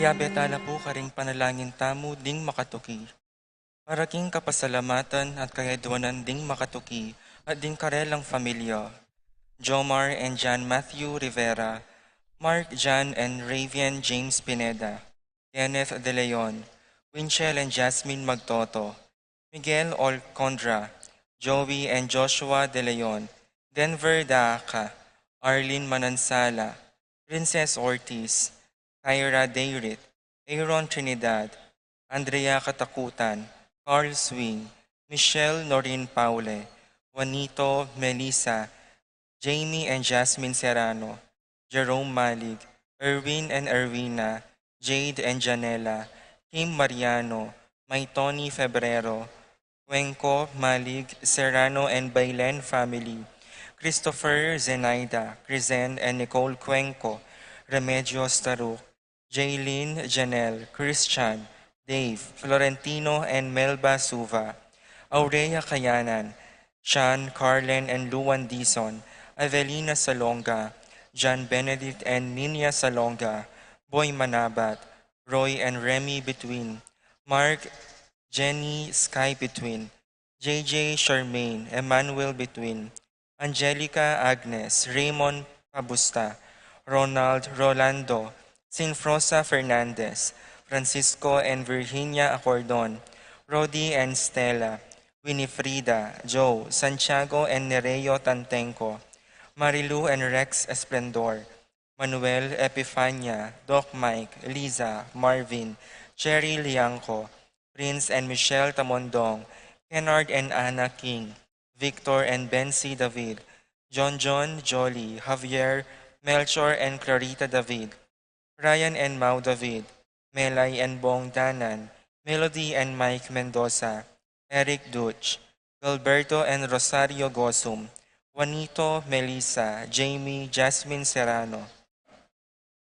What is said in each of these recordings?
Diabetala po karing panalangin tamo ding makatuki. Paraking kapasalamatan at kayadwanan ding makatuki at ding karelang familia. Jomar and John Matthew Rivera, Mark John and Ravian James Pineda, Kenneth De Leon, Winchell and Jasmine Magtoto, Miguel Olcondra, Joey and Joshua De Leon, Denver Daaka, Arlene Manansala, Princess Ortiz, Kyra Dayrit, Aaron Trinidad, Andrea Katakutan, Carl Swing, Michelle Norin Paule, Juanito Melissa, Jamie and Jasmine Serrano, Jerome Malig, Erwin and Erwina, Jade and Janela, Kim Mariano, May Tony Febrero, Cuenco, Malig, Serrano and Bailen family, Christopher Zenaida, Crizen and Nicole Cuenco, Remedios Taruk, Jaylene Janelle, Christian, Dave, Florentino and Melba Suva, Aurea Kayanan, Sean, Carlen and Luan Dison, Avelina Salonga, John Benedict and Nina Salonga, Boy Manabat, Roy and Remy Between, Mark, Jenny Sky Between, JJ Charmaine, Emmanuel Between, Angelica Agnes, Raymond Pabusta, Ronald Rolando, Sinfrosa Fernandez, Francisco and Virginia Acordon, Rodi and Stella, Winifrida, Joe, Santiago and Nereo Tantenco, Marilu and Rex Esplendor, Manuel Epifania, Doc Mike, Liza, Marvin, Cherry Lianco, Prince and Michelle Tamondong, Kennard and Anna King, Victor and Bency David, John John Jolly, Javier, Melchor and Clarita David, Ryan and Mau David, Melay and Bong Danan, Melody and Mike Mendoza, Eric Dutch, Gilberto and Rosario Gosum, Juanito, Melissa, Jamie, Jasmine Serrano,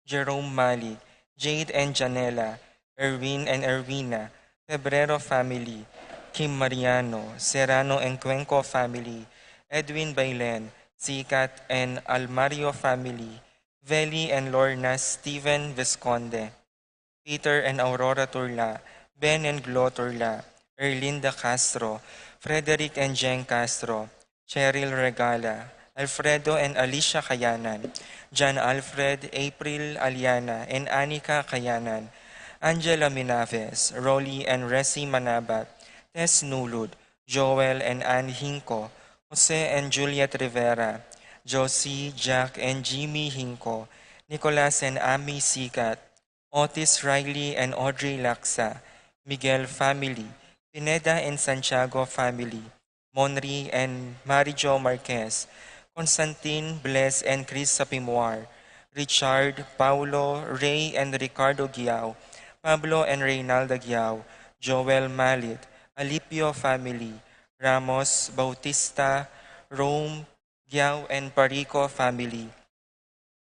Jerome Mali, Jade and Janela, Erwin and Erwina, Febrero family, Kim Mariano, Serrano and Cuenco family, Edwin Bailen, Sikat and Almario family, Veli and Lorna Stephen Visconde, Peter and Aurora Turla, Ben and Glo Turla, Erlinda Castro, Frederick and Jen Castro, Cheryl Regala, Alfredo and Alicia Kayanan, John Alfred, April Aliana, and Anika Kayanan, Angela Minaves, Rolly and Resi Manabat, Tess Nulud, Joel and Ann Hinco, Jose and Juliet Rivera, Josie, Jack and Jimmy Hinco, Nicolas and Ami Sikat, Otis Riley and Audrey Laksa, Miguel family, Pineda and Santiago family, Monri and Marijo Marquez, Constantine, Bless and Chris Sapimoar, Richard, Paulo, Ray and Ricardo Giao, Pablo and Reynalda Giao, Joel Malit, Alipio family, Ramos, Bautista, Rome, Giao and Parico family,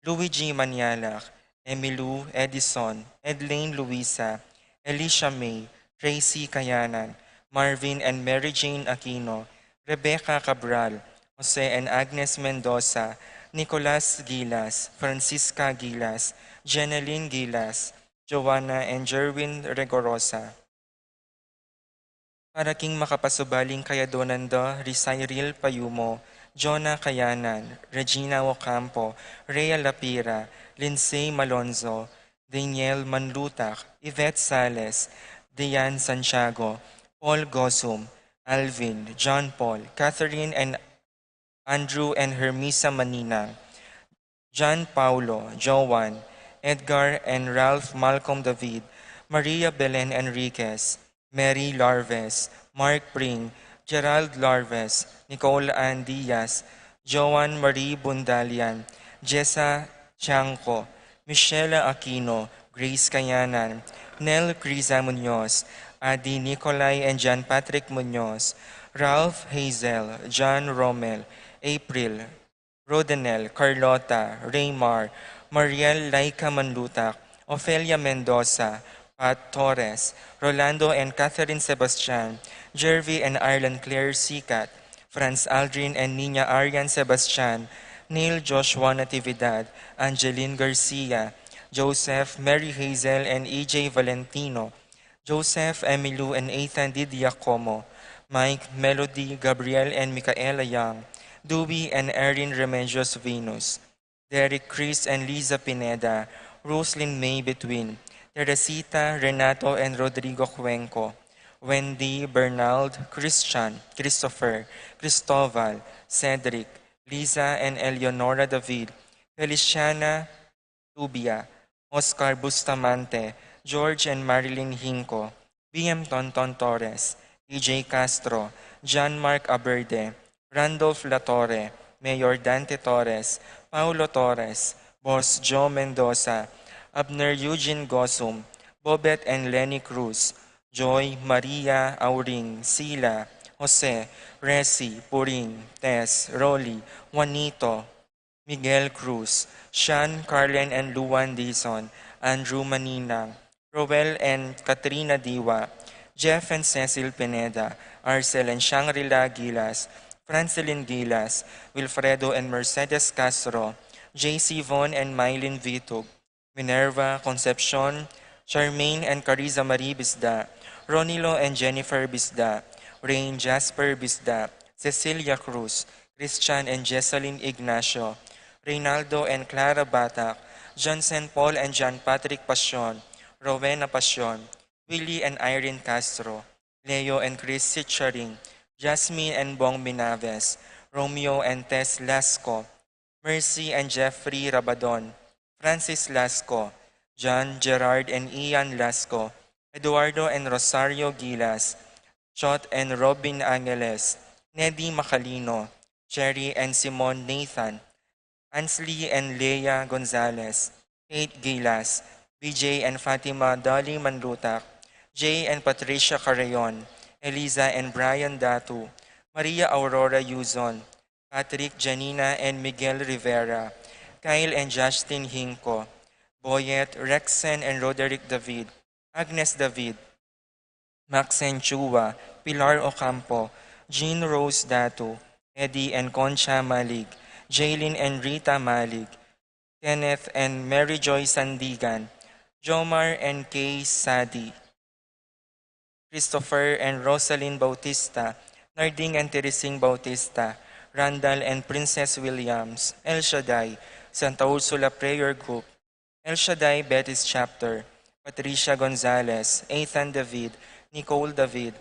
Luigi Manialak, Emilu Edison, Edlane Luisa, Alicia May, Tracy Kayanan, Marvin and Mary Jane Aquino, Rebecca Cabral, Jose and Agnes Mendoza, Nicolas Gilas, Francisca Gilas, Jeneline Gilas, Joanna and Jerwin Regorosa. Para king makapasubaling kayadonanda, Risairil Payumo, Jonah Kayanan, Regina Ocampo, Rhea Lapira, Lindsay Malonzo, Daniel Manlutak, Yvette Sales, Diane Santiago, Paul Gosum, Alvin, John Paul, Catherine and Andrew and Hermisa Manina, John Paulo, Joan, Edgar and Ralph Malcolm David, Maria Belen Enriquez, Mary Larves, Mark Pring, Gerald Larves, Nicole Ann Diaz, Joan Marie Bundalian, Jessa Chanco, Michelle Aquino, Grace Kayanan, Nel Criza Munoz, Adi Nicolay and John Patrick Munoz, Ralph Hazel, John Rommel, April, Rodanel, Carlota, Raymar, Mariel Laika Manlutak, Ofelia Mendoza, Pat Torres, Rolando and Catherine Sebastian, Jervy and Ireland Claire Sikat, Franz Aldrin and Nina Arian Sebastian, Neil Joshua Natividad, Angeline Garcia, Joseph, Mary Hazel, and E.J. Valentino, Joseph, Emilu, and Ethan D. Diacomo, Mike, Melody, Gabriel, and Micaela Young, Dewey and Erin Remedios Venus, Derek, Chris, and Liza Pineda, Roslyn May Between, Teresita, Renato, and Rodrigo Cuenco, Wendy, Bernald, Christian, Christopher, Cristoval, Cedric, Liza, and Eleonora David, Feliciana Tubia, Oscar Bustamante, George and Marilyn Hinco, BM Tonton Torres, EJ Castro, John Mark Aberde, Randolph Latorre, Mayor Dante Torres, Paulo Torres, Boss Joe Mendoza, Abner Eugene Gosum, Bobet and Lenny Cruz, Joy, Maria, Auring, Sila, Jose, Resi, Puring, Tess, Rolly, Juanito, Miguel Cruz, Sean, Carlen and Luan Dizon, Andrew Maninang, Roel and Katrina Diwa, Jeff and Cecil Pineda, Arcel and Shangri-La Gilas, Francelin Gilas, Wilfredo and Mercedes Castro, JC Von and Mylene Vitug, Minerva, Concepcion, Charmaine and Cariza Marie Bisda, Ronilo and Jennifer Bisda, Rain Jasper Bisda, Cecilia Cruz, Christian and Jessalyn Ignacio, Reynaldo and Clara Batak, Johnson Paul and John Patrick Pasion, Rowena Pasion, Willie and Irene Castro, Leo and Chris Sitcharing, Jasmine and Bong Minaves, Romeo and Tess Lasco, Mercy and Jeffrey Rabadon, Francis Lasco, John, Gerard and Ian Lasco, Eduardo and Rosario Gilas, Chot and Robin Angeles, Neddy Macalino, Cherry and Simon Nathan, Ansley and Leia Gonzalez, Kate Gilas, BJ and Fatima Dolly Manlutak, Jay and Patricia Carreon, Eliza and Brian Datu, Maria Aurora Yuzon, Patrick, Janina and Miguel Rivera, Kyle and Justin Hinco, Boyet, Rexen and Roderick David, Agnes David, Maxen Chua, Pilar Ocampo, Jean Rose Datu, Eddie and Concha Malig, Jaylin and Rita Malig, Kenneth and Mary Joy Sandigan, Jomar and Kay Sadi, Christopher and Rosalind Bautista, Narding and Teresing Bautista, Randall and Princess Williams, El Shaddai, Santa Ursula Prayer Group, El Shaddai Betis Chapter, Patricia Gonzalez, Ethan David, Nicole David,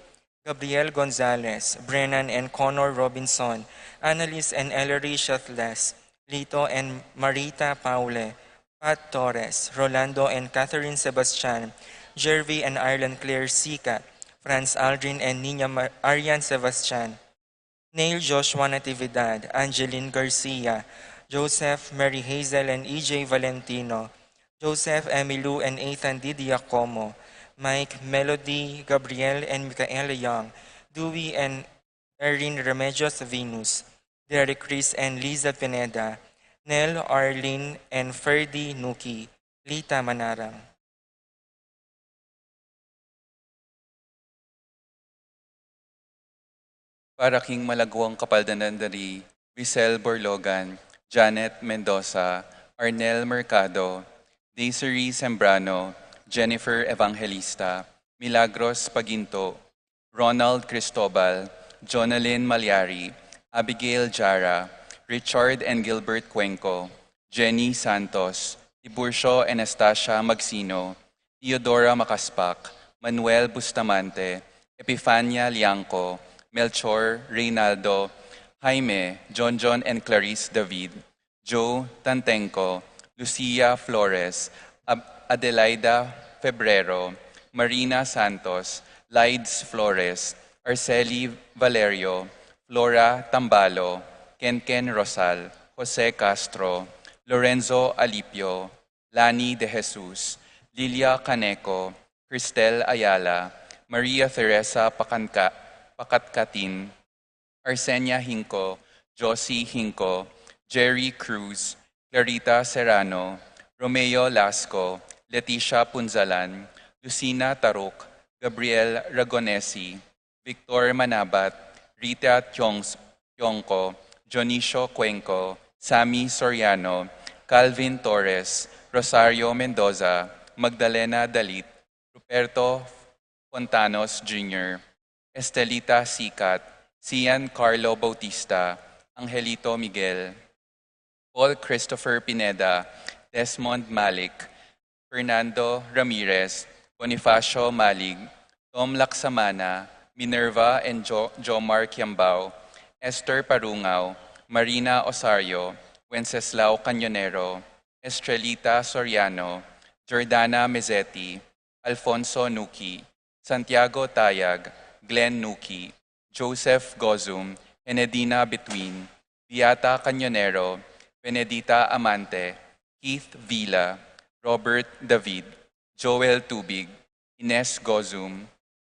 Gabriel Gonzalez, Brennan and Connor Robinson, Annalise and Ellery Shatles, Lito and Marita Paule, Pat Torres, Rolando and Catherine Sebastian, Jervy and Ireland Claire Sika, Franz Aldrin and Nina Arian Sebastian, Neil Joshua Natividad, Angeline Garcia, Joseph, Mary Hazel and EJ Valentino, Joseph, Emilu and Ethan D. Diacomo, Mike, Melody, Gabriel and Micaela Young, Dewey and Erin Remedios Venus, Derek Chris and Liza Pineda, Nell, Arlene and Ferdy Nuki, Lita Manarang. Para King Malagwang Kapaldanandari, Vicel Borlogan, Janet Mendoza, Arnel Mercado, Desiree Sembrano, Jennifer Evangelista, Milagros Paginto, Ronald Cristobal, Jonalyn Malyari, Abigail Jara, Richard and Gilbert Cuenco, Jenny Santos, Tiburcio Anastasia Magsino, Theodora Macaspak, Manuel Bustamante, Epifania Liangco, Melchor Reynaldo, Jaime, John and Clarice David, Joe Tantenco, Lucia Flores, Adelaida Febrero, Marina Santos, Lides Flores, Arceli Valerio, Flora Tambalo, Kenken Rosal, Jose Castro, Lorenzo Alipio, Lani De Jesus, Lilia Caneco, Cristel Ayala, Maria Teresa Pakatkatin, Arsenia Hinco, Josie Hinco, Jerry Cruz, Clarita Serrano, Romeo Lasco, Leticia Punzalan, Lucina Taruk, Gabriel Ragonesi, Victor Manabat, Rita Tionco, Jonicio Cuenco, Sammy Soriano, Calvin Torres, Rosario Mendoza, Magdalena Dalit, Ruperto Fontanos Jr., Estelita Sicat, Cian Carlo Bautista, Angelito Miguel, Paul Christopher Pineda, Desmond Malik, Fernando Ramirez, Bonifacio Malig, Tom Laksamana, Minerva and Jomar Kiambao, Esther Parungaw, Marina Osario, Wenceslao Cañonero, Estrelita Soriano, Jordana Mezzetti, Alfonso Nuki, Santiago Tayag, Glenn Nuki, Joseph Gozum, Enedina Between, Beata Cañonero, Benedita Amante, Keith Villa, Robert David, Joel Tubig, Ines Gozum,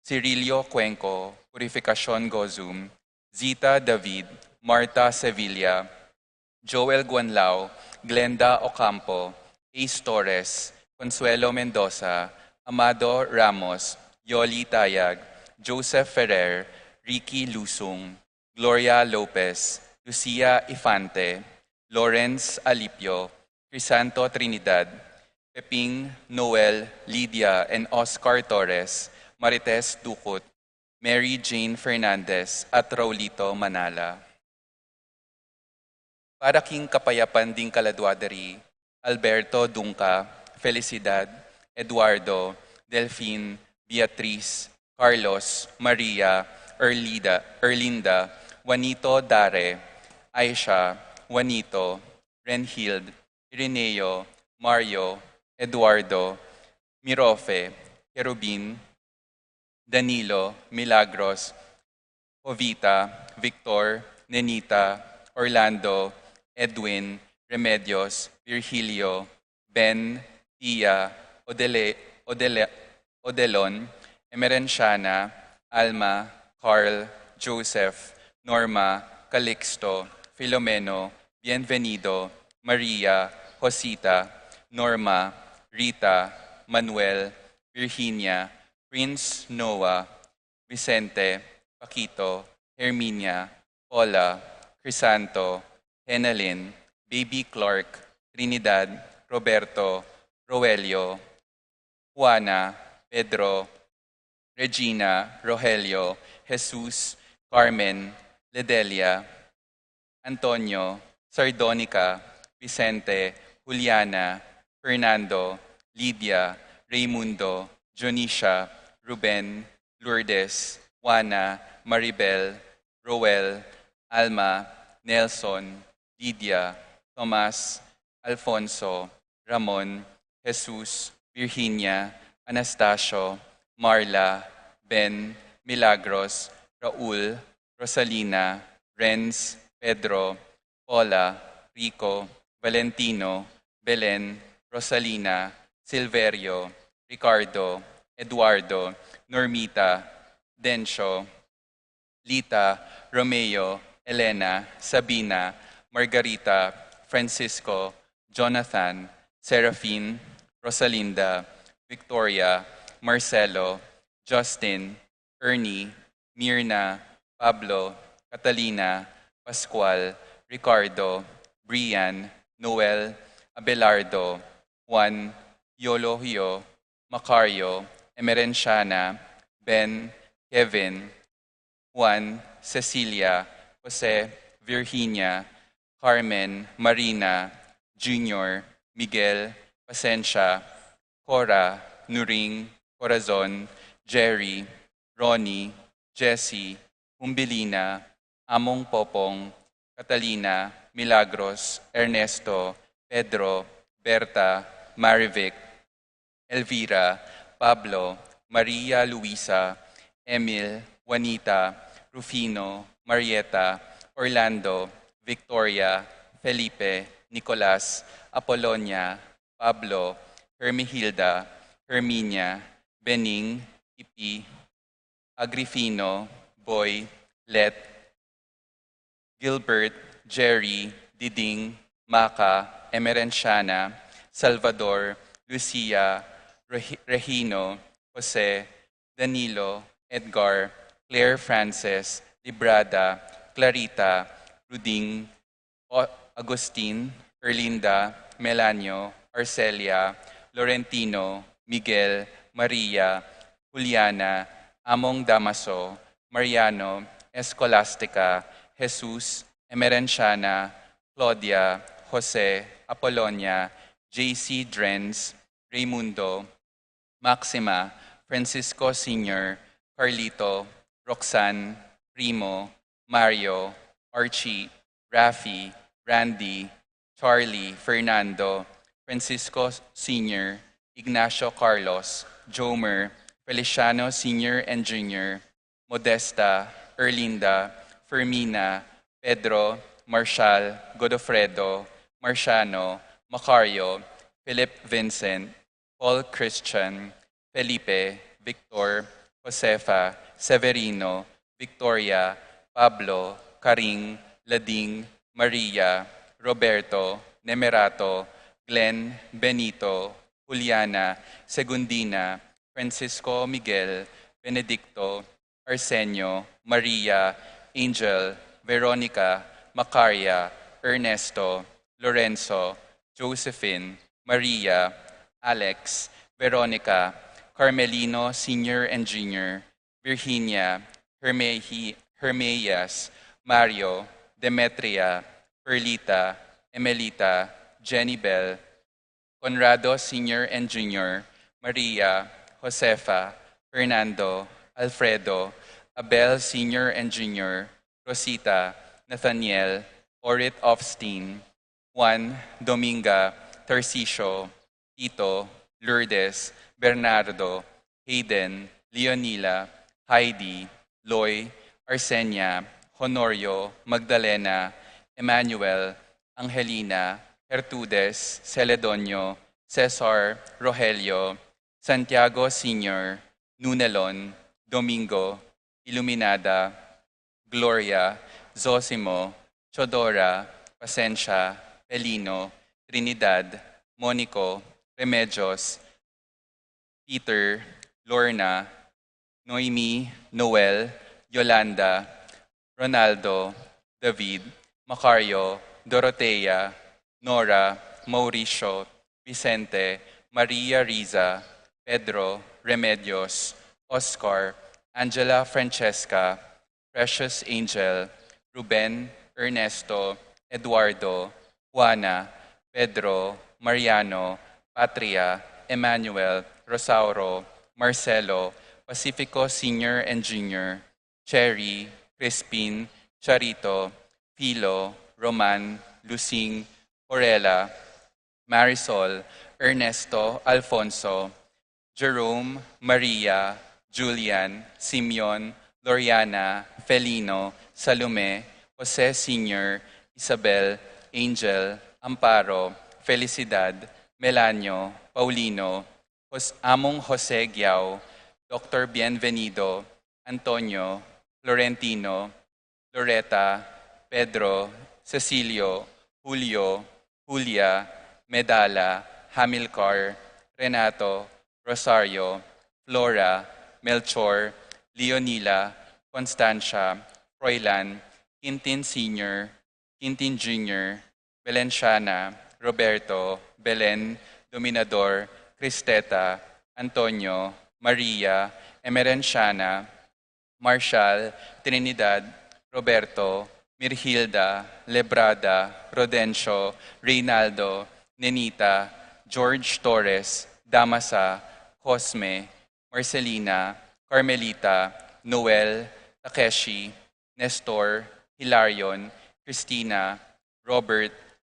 Cirilio Cuenco, Purificacion Gozum, Zita David, Marta Sevilla, Joel Guanlao, Glenda Ocampo, Ace Torres, Consuelo Mendoza, Amado Ramos, Yoli Tayag, Joseph Ferrer, Ricky Lusung, Gloria Lopez, Lucia Infante, Lawrence Alipio, Crisanto Trinidad, Peping Noel, Lydia, and Oscar Torres, Marites Ducut, Mary Jane Fernandez, at Raulito Manala. Para King Kapayapan ding Caladwaderi, Alberto Dungca, Felicidad, Eduardo, Delphine, Beatriz, Carlos, Maria, Erlinda, Juanito Dare, Aisha, Juanito, Renhild, Ireneo, Mario, Eduardo, Mirofe, Kerubin, Danilo, Milagros, Jovita, Victor, Nenita, Orlando, Edwin, Remedios, Virgilio, Ben, Tia, Odelon, Emerenciana, Alma, Carl, Joseph, Norma, Calixto, Filomeno, Bienvenido, Maria, Josita, Norma, Rita, Manuel, Virginia, Prince Noah, Vicente, Paquito, Herminia, Paula, Crisanto, Henalyn, Baby Clark, Trinidad, Roberto, Roelio, Juana, Pedro, Regina, Rogelio, Jesus, Carmen, Ledelia, Antonio, Sardonica, Vicente, Juliana, Fernando, Lydia, Raimundo, Jonisha, Ruben, Lourdes, Juana, Maribel, Roel, Alma, Nelson, Lydia, Tomas, Alfonso, Ramon, Jesus, Virginia, Anastasio, Marla, Ben, Milagros, Raul, Rosalina, Renz, Pedro, Paula, Rico, Valentino, Belen, Rosalina, Silverio, Ricardo, Eduardo, Normita, Dencio, Lita, Romeo, Elena, Sabina, Margarita, Francisco, Jonathan, Seraphine, Rosalinda, Victoria, Marcelo, Justin, Ernie, Mirna, Pablo, Catalina, Pascual, Ricardo, Brian, Noel, Abelardo, Juan, Yolohio, Macario, Emerenciana, Ben, Kevin, Juan, Cecilia, Jose, Virginia, Carmen, Marina, Junior, Miguel, Pasensia, Cora, Nuring, Corazon, Jerry, Ronnie, Jessie, Humbilina, Among Popong, Catalina, Milagros, Ernesto, Pedro, Berta, Marivic, Elvira, Pablo, Maria Luisa, Emil, Juanita, Rufino, Marieta, Orlando, Victoria, Felipe, Nicolas, Apolonia, Pablo, Hermihilda, Herminia, Bening, Ipi, Agrifino, Boy, Let, Gilbert, Jerry, Diding, Maca, Emerenciana, Salvador, Lucia, Regino, Jose, Danilo, Edgar, Claire Frances, Librada, Clarita, Ruding, Agustin, Erlinda, Melanio, Arcelia, Laurentino, Miguel, Maria, Juliana, Among Damaso, Mariano, Escolastica, Jesus, Emerenciana, Claudia, Jose, Apolonia, JC Drenz, Raimundo, Maxima, Francisco Sr., Carlito, Roxanne, Primo, Mario, Archie, Rafi, Randy, Charlie, Fernando, Francisco Sr., Ignacio Carlos, Jomer, Feliciano Sr. and Jr., Modesta, Erlinda, Fermina, Pedro, Marshall, Godofredo, Marciano, Macario, Philip Vincent, Paul Christian, Felipe, Victor, Josefa, Severino, Victoria, Pablo, Karing, Lading, Maria, Roberto, Nemerato, Glenn, Benito, Juliana, Segundina, Francisco Miguel, Benedicto, Arsenio, Maria, Angel, Veronica, Macaria, Ernesto, Lorenzo, Josephine, Maria, Alex, Veronica, Carmelino Sr. and Jr., Virginia, Hermeias, Mario, Demetria, Perlita, Emelita, Jenny Bell, Conrado Sr. and Jr., Maria, Josefa, Fernando, Alfredo, Abel Sr. and Jr., Rosita, Nathaniel, Orit Ofstein, Juan, Dominga, Tarcisio, Tito, Lourdes, Bernardo, Hayden, Leonila, Heidi, Loy, Arsenia, Honorio, Magdalena, Emmanuel, Angelina, Gertrudes, Celedonio, Cesar, Rogelio, Santiago Sr., Nunelon, Domingo, Iluminada, Gloria, Zosimo, Chodora, Pasencia, Pelino, Trinidad, Monico, Remedios, Peter, Lorna, Noemi, Noel, Yolanda, Ronaldo, David, Macario, Dorotea, Nora, Mauricio, Vicente, Maria Riza, Pedro, Remedios, Oscar, Angela Francesca, Precious Angel, Ruben, Ernesto, Eduardo, Juana, Pedro, Mariano, Patria, Emmanuel, Rosauro, Marcelo, Pacifico Sr. and Jr., Cherry, Crispin, Charito, Philo, Roman, Lucing, Orella, Marisol, Ernesto, Alfonso, Jerome, Maria, Julian, Simeon, Loriana, Felino, Salome, Jose Sr., Isabel, Angel, Amparo, Felicidad, Melanio, Paulino, Among Jose Giao, Dr. Bienvenido, Antonio, Florentino, Loretta, Pedro, Cecilio, Julio, Julia, Medala, Hamilcar, Renato, Rosario, Flora, Melchor, Leonila, Constancia, Froilan, Quintin Sr., Quintin Jr., Valenciana, Roberto, Belen, Dominador, Cristeta, Antonio, Maria, Emerenciana, Marshall, Trinidad, Roberto, Mirhilda, Lebrada, Rodencio, Reynaldo, Nenita, George Torres, Damasa, Cosme, Marcelina, Carmelita, Noel, Takeshi, Nestor, Hilarion, Christina, Robert,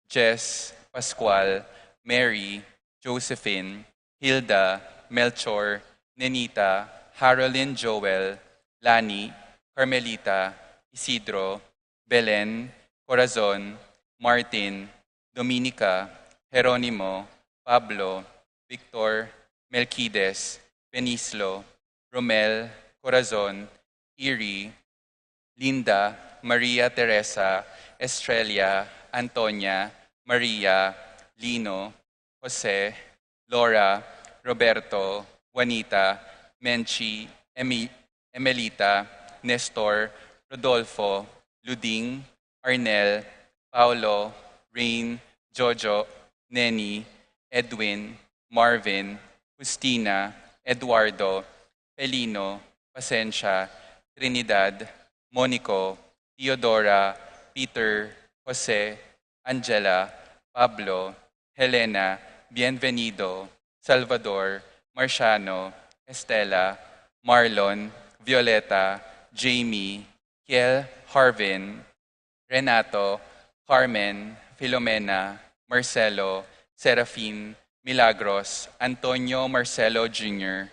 Jess, Pascual, Mary, Josephine, Hilda, Melchor, Nenita, Harolyn Joel, Lani, Carmelita, Isidro, Belen, Corazon, Martin, Dominica, Jeronimo, Pablo, Victor, Melquides, Benislo, Romel, Corazon, Iri, Linda, Maria Teresa, Estrella, Antonia, Maria, Lino, Jose, Laura, Roberto, Juanita, Menchi, Emelita, Nestor, Rodolfo, Luding, Arnel, Paulo, Rain, Jojo, Neni, Edwin, Marvin, Justina, Eduardo, Pelino, Pasensia, Trinidad, Monico, Theodora, Peter, Jose, Angela, Pablo, Helena, Bienvenido, Salvador, Marciano, Estela, Marlon, Violeta, Jamie, Kiel, Harvin, Renato, Carmen, Filomena, Marcelo, Serafin, Milagros, Antonio Marcelo Jr.,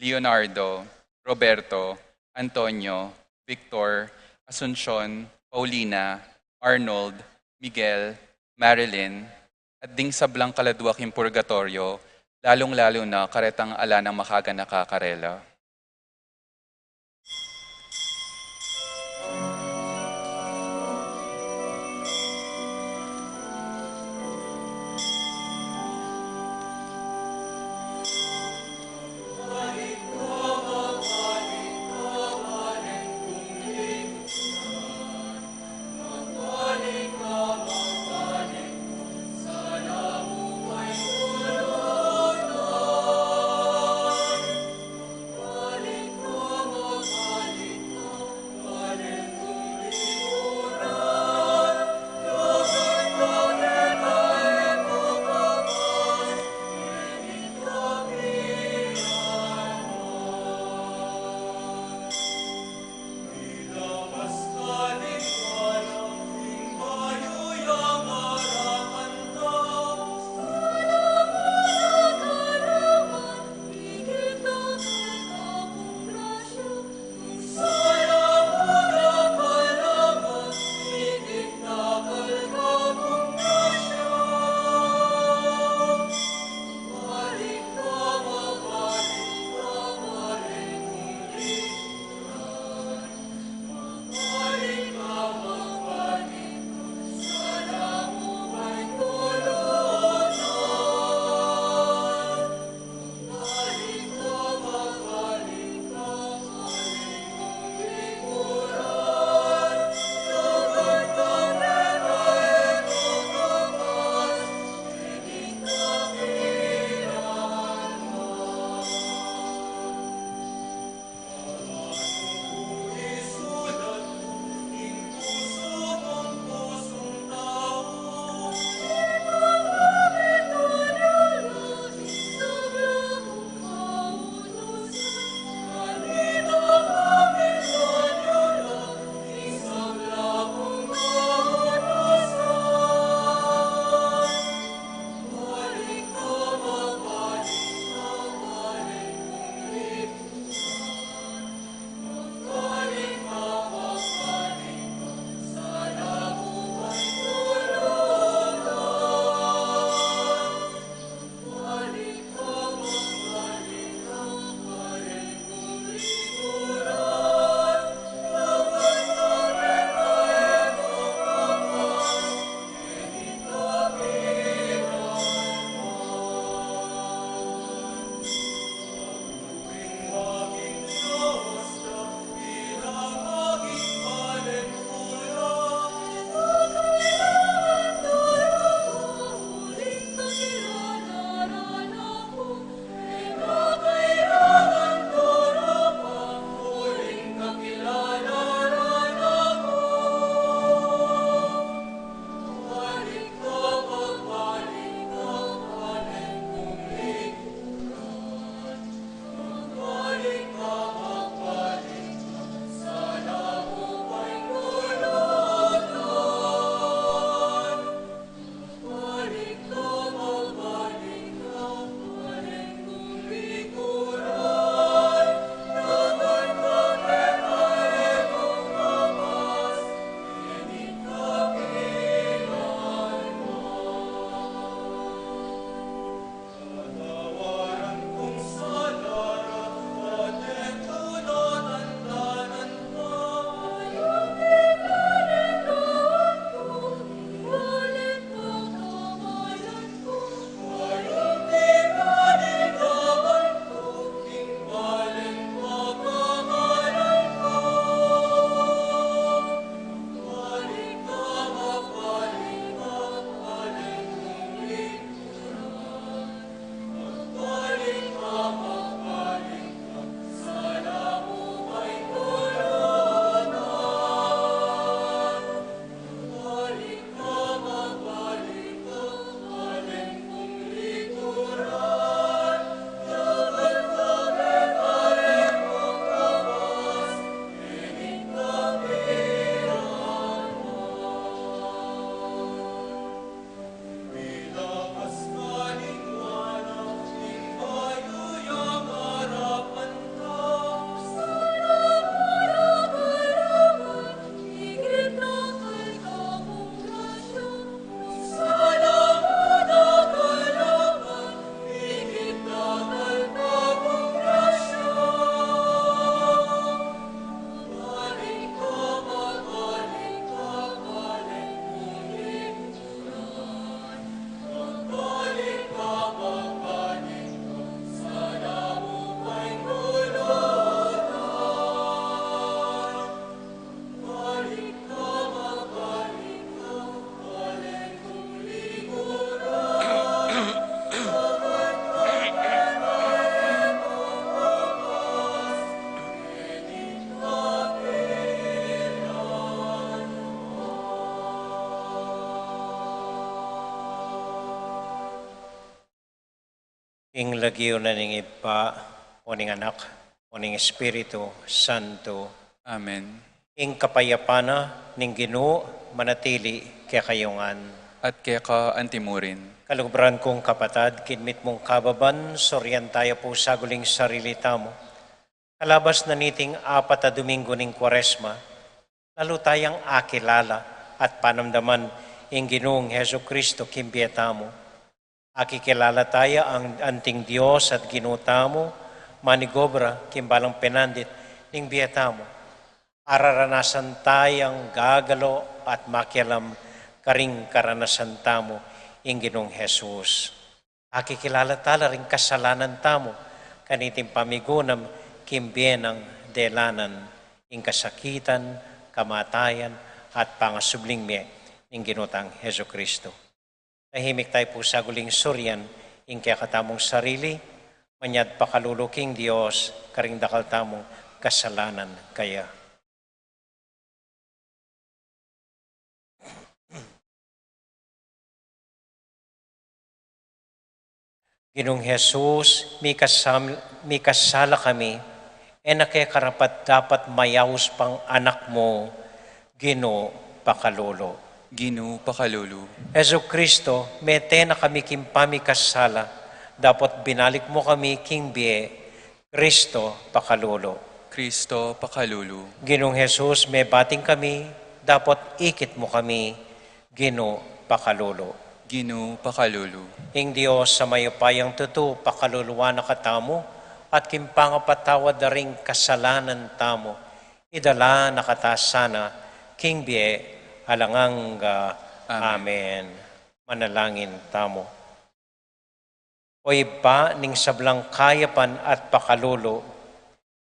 Leonardo, Roberto, Antonio, Victor, Asuncion, Paulina, Arnold, Miguel, Marilyn, at ding sablang kaladwaking purgatorio, lalong-lalo na karetang ala ng makaga nakakarela. Ing lagyo na ning ipa, o ning anak, o ning Espiritu Santo, Amen. ing kapayapana ning Ginoo manatili kaya kayungan. At kaya ka antimurin. Kalubran kong kapatad, kinmit mong kababan, soryan tayo po sa guling sarili tamo. Kalabas na niting 4 Domingo ning Kwaresma, lalo tayang akilala at panamdaman ing Ginoong Heso Kristo kimbieta mo. Akikilala tayo ang anting Diyos at ginutamo, manigobra, kimbalang penandit, ning biyata mo. Araranasan tayang gagalo at makialam karing karanasan tamo, ing Ginoong Jesus. Akikilala tala ring kasalanan tamo, kaniting pamigunam, kimbienang delanan, ing kasakitan, kamatayan, at pangasubling me, ing ginutang Heso Kristo. Tahimik tayo po sa guling suryan, ing kaya katamong sarili, manyad pakaluluking Diyos, karing dakal tamong kasalanan kaya. Ginong Jesus, may kasala kami, nakikarapat dapat mayawos pang anak mo, Gino pakalolo. Ginoo pakalulu. Heso Kristo, mete na kami kimpami kasala, dapat binalik mo kami kimbiye, Kristo pakalolo. Kristo pakalulu. Ginong Jesus, may bating kami, dapat ikit mo kami, Gino pakalolo. Ginoo pakalulu. Ing Diyos sa mayupayang tutu, pakaluluwa na katamo, at kimpangapatawad na ring kasalanan tamo, idala na katasana, king biye, alangang amen. Manalangin tamo. O iba ning sablang kayapan at pakalulo,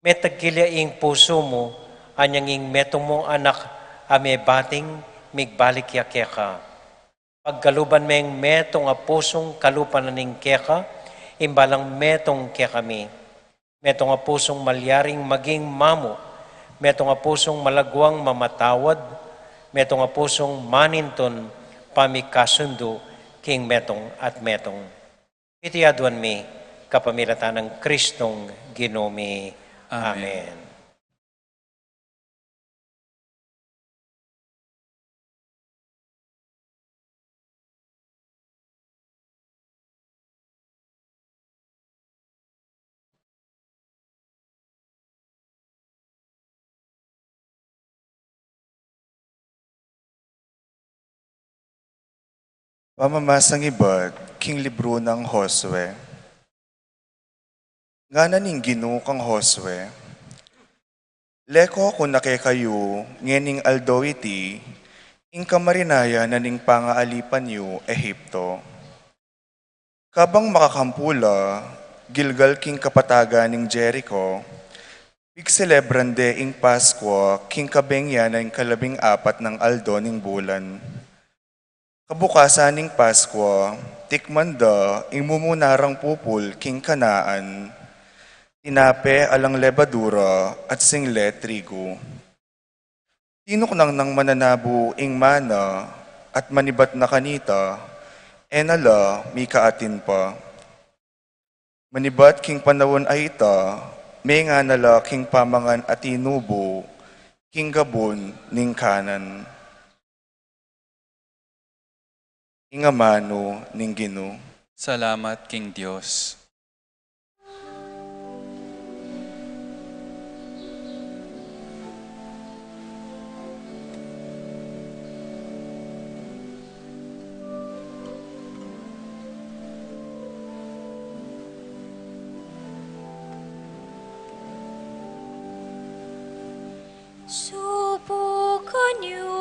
metagkilya ing puso mo, anyang ing metong mong anak, ame bating migbalik yakeka. Pagkaluban meng metong a pusong kalupan na ning keka, imbalang metong kekami. Metong a pusong malyaring maging mamo, metong a pusong malagwang mamatawad, metong a pusong maninton pamikasundo, king metong at metong. Iti aduan mi, kapamiratan ng Kristong Ginomi. Amen. Pamamasang ibad, king libro ng Josue. Nga naning Ginoo kang Josue, leko kung nakekayo, ngening aldo iti, ing kamarinaya naning pangaalipan yu, Ehipto. Kabang makakampula, Gilgal king kapataga ning Jericho, pigselebrande ing Pasko, king kabengya ng 14 ng aldo ning bulan. Kabukasan ning Pasko, tikmanda ing mumunarang pupul king Kanaan, tinape alang lebadura at single trigo. Tinok nang mananabu ing mana at manibat na kanita, enala mi kaatin pa. Manibat king panawon ay ita, may nga nala king pamangan at inubo, king gabon ning kanan. Ingamano ning Ginoo. Salamat King Diyos. Subukan niyo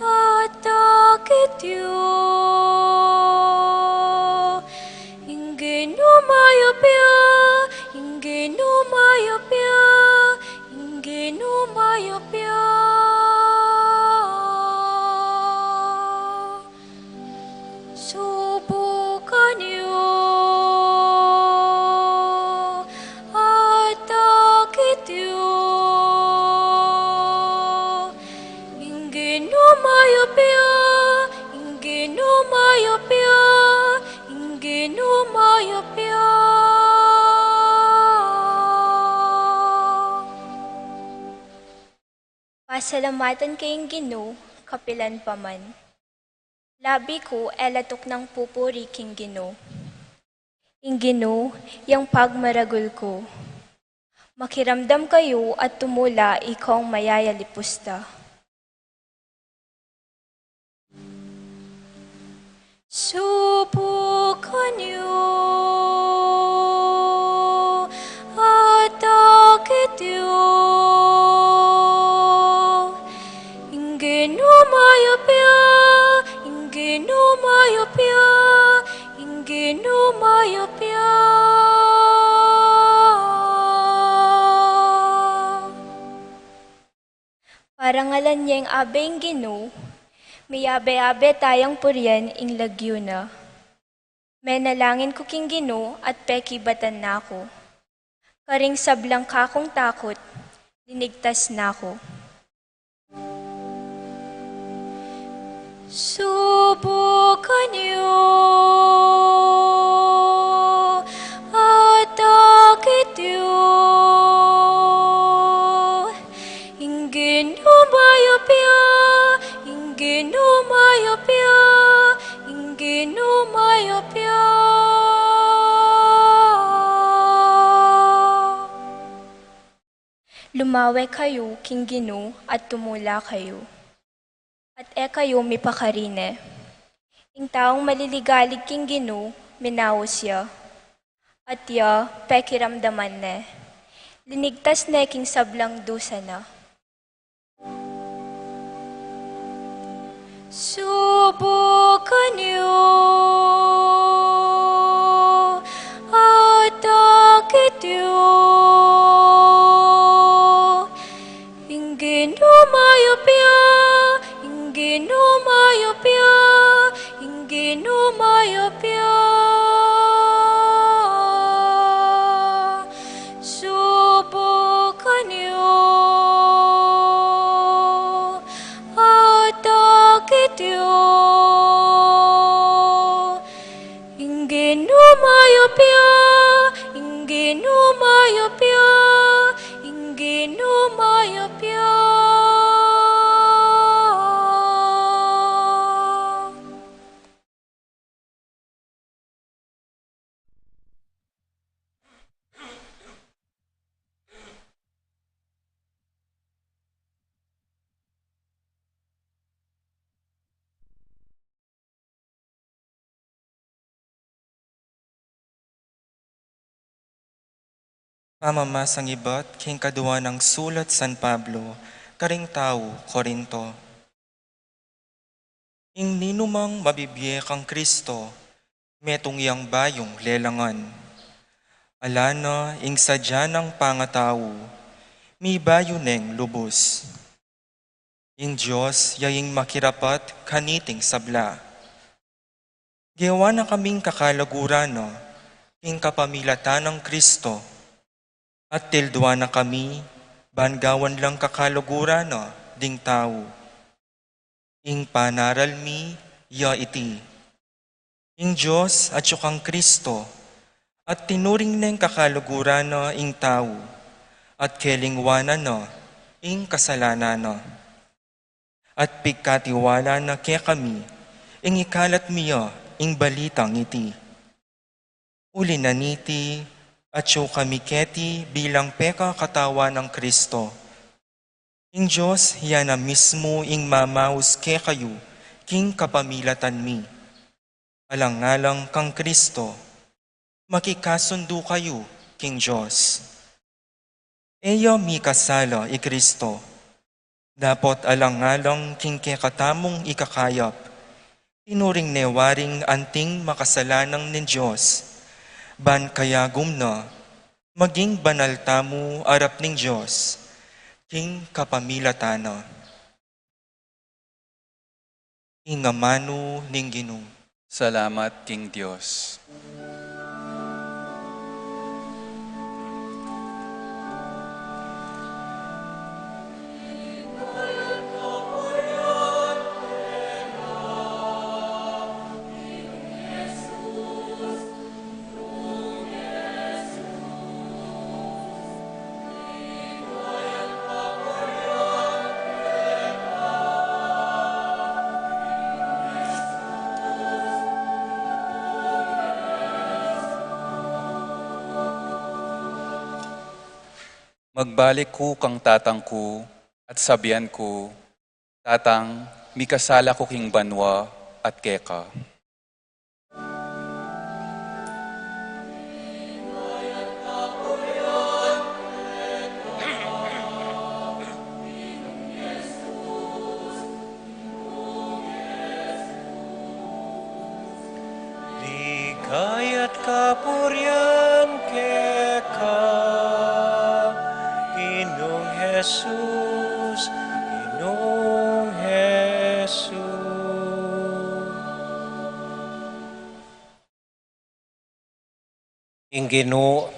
at takit niyo. Ingin umayapya, ingin umayapya, ingin umayapya. Subukan niyo at takit niyo. Ingin umayapya, ingin umayapya, ingin umayapya. Pasalamatan kayong Ginoo, kapilan pa man. Labi ko elatok ng pupuri king Ginoo. Ing Ginoo, yang pagmaragul ko. Makiramdam kayo at tumula ikong mayayalipusta. Subukan niyo at takit niyo. Ingin umayapya, ingin umayapya, ingin umayapya. Parangalan niya ang abeng Ginoo, miyabe-abe tayang puryan ing lagyo na. May nalangin ko king Ginoo at pekibatan na ako. Karing sablang kakong takot, linigtas na ako. Subukan niyo at takit niyo. Ingin umayapya, ingin umayapya, ingin umayapya. Lumawe kayo, king Ginoo, at tumula kayo. At kayo mipakarine. Ing taong maliligalig king Ginoo, minawo siya. At ya, pekiramdaman ne. Linigtas ne king sablang dusa na. Subukan niyo at takit niyo. Ingin umayapya, ingin umayapya, ingin umayapya. Subukan niyo at takit niyo. Ingin umayapya, ingin umayapya, ingin umayapya. Pamamasang iba't king kaduwa ng sulat San Pablo, karing tao, Korinto. Ing ninumang mabibiye kang Kristo, metong iyang bayong lelangan. Alana ing sadya ng pangatao, mi bayo neng lubos. Ing Diyos yaying makirapat kaniting sabla. Giyawa na kaming kakalagurano, ing kapamilatan ng Kristo. At tildwa na kami, bangawan lang kakalugurano, ding tao. Ing panaral mi, ya iti. ing Diyos at siyukang Kristo, at tinuring na ing kakaluguran na ing tao, at kelingwanan na ing kasalanan na. At pigkatiwala na kaya kami, ing ikalat miya ing balitang iti. Uli na niti, at siyo kami keti bilang peka katawa ng Kristo. Ing Diyos, yan na mismo ing mamaus ke kayo, king kapamilatan mi. Alang-alang kang Kristo, makikasundo kayo, king Diyos. Eya mi kasala i Kristo, dapat alang-alang king kekatamong ikakayap, tinuring newaring anting makasalanang ng Diyos, ban kaya gumna, maging banal tamo arap ng Diyos, king kapamilatana. Ingamano ning Ginoo. Salamat, King Diyos. Magbalik ko kang tatang ko at sabihan ko, Tatang, mikasala ko king banwa at keka. Ligay at kapurian keka, Ginong Jesus, Ginong Jesus. Ing Ginoo,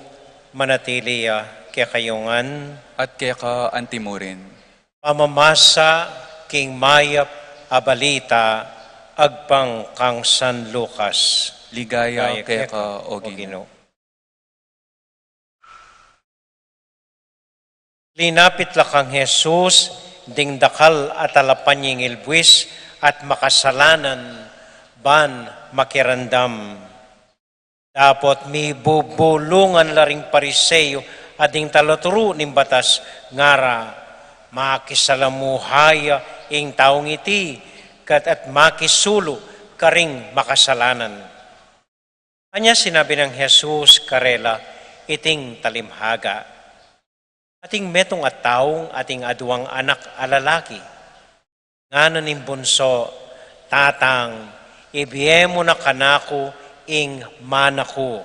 manatiliya kaya kayungan, At keka antimurin. pamamasa king mayap abalita, agpang kang San Lucas. Ligaya keka o Ginoo. Ginoo. Linapit la kang Jesus, ding dakal at alapan ilbuis at makasalanan, ban makirandam. Dapat mi bubulungan laring pariseyo ading talaturo ning batas ngara makisalamuhaya ing taong iti kat at makisulo karing makasalanan. Anya sinabi ng Jesus karela iting talimhaga. Ating metong at taong ating aduang anak alalaki. Nga ning bunso, tatang, ibiye mo na kanako ing manako.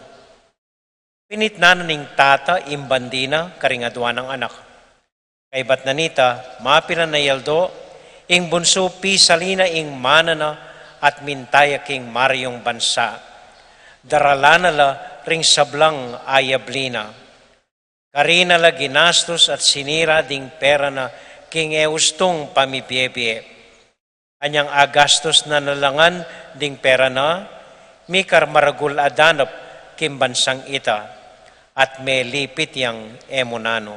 Pinit na ning tata imbandina karing aduan ng anak. Kay bat nanita, mapila na yaldo, ing bunso pisalina ing manana at mintaya king maryong bansa. Daralana la ring sablang ayablina. Karina la ginastos at sinira ding pera na king eustong pamibiyebie. Anyang agastos na nalangan ding pera na, mikar maragul adanap kim bansang ita, at may lipit yang emonano.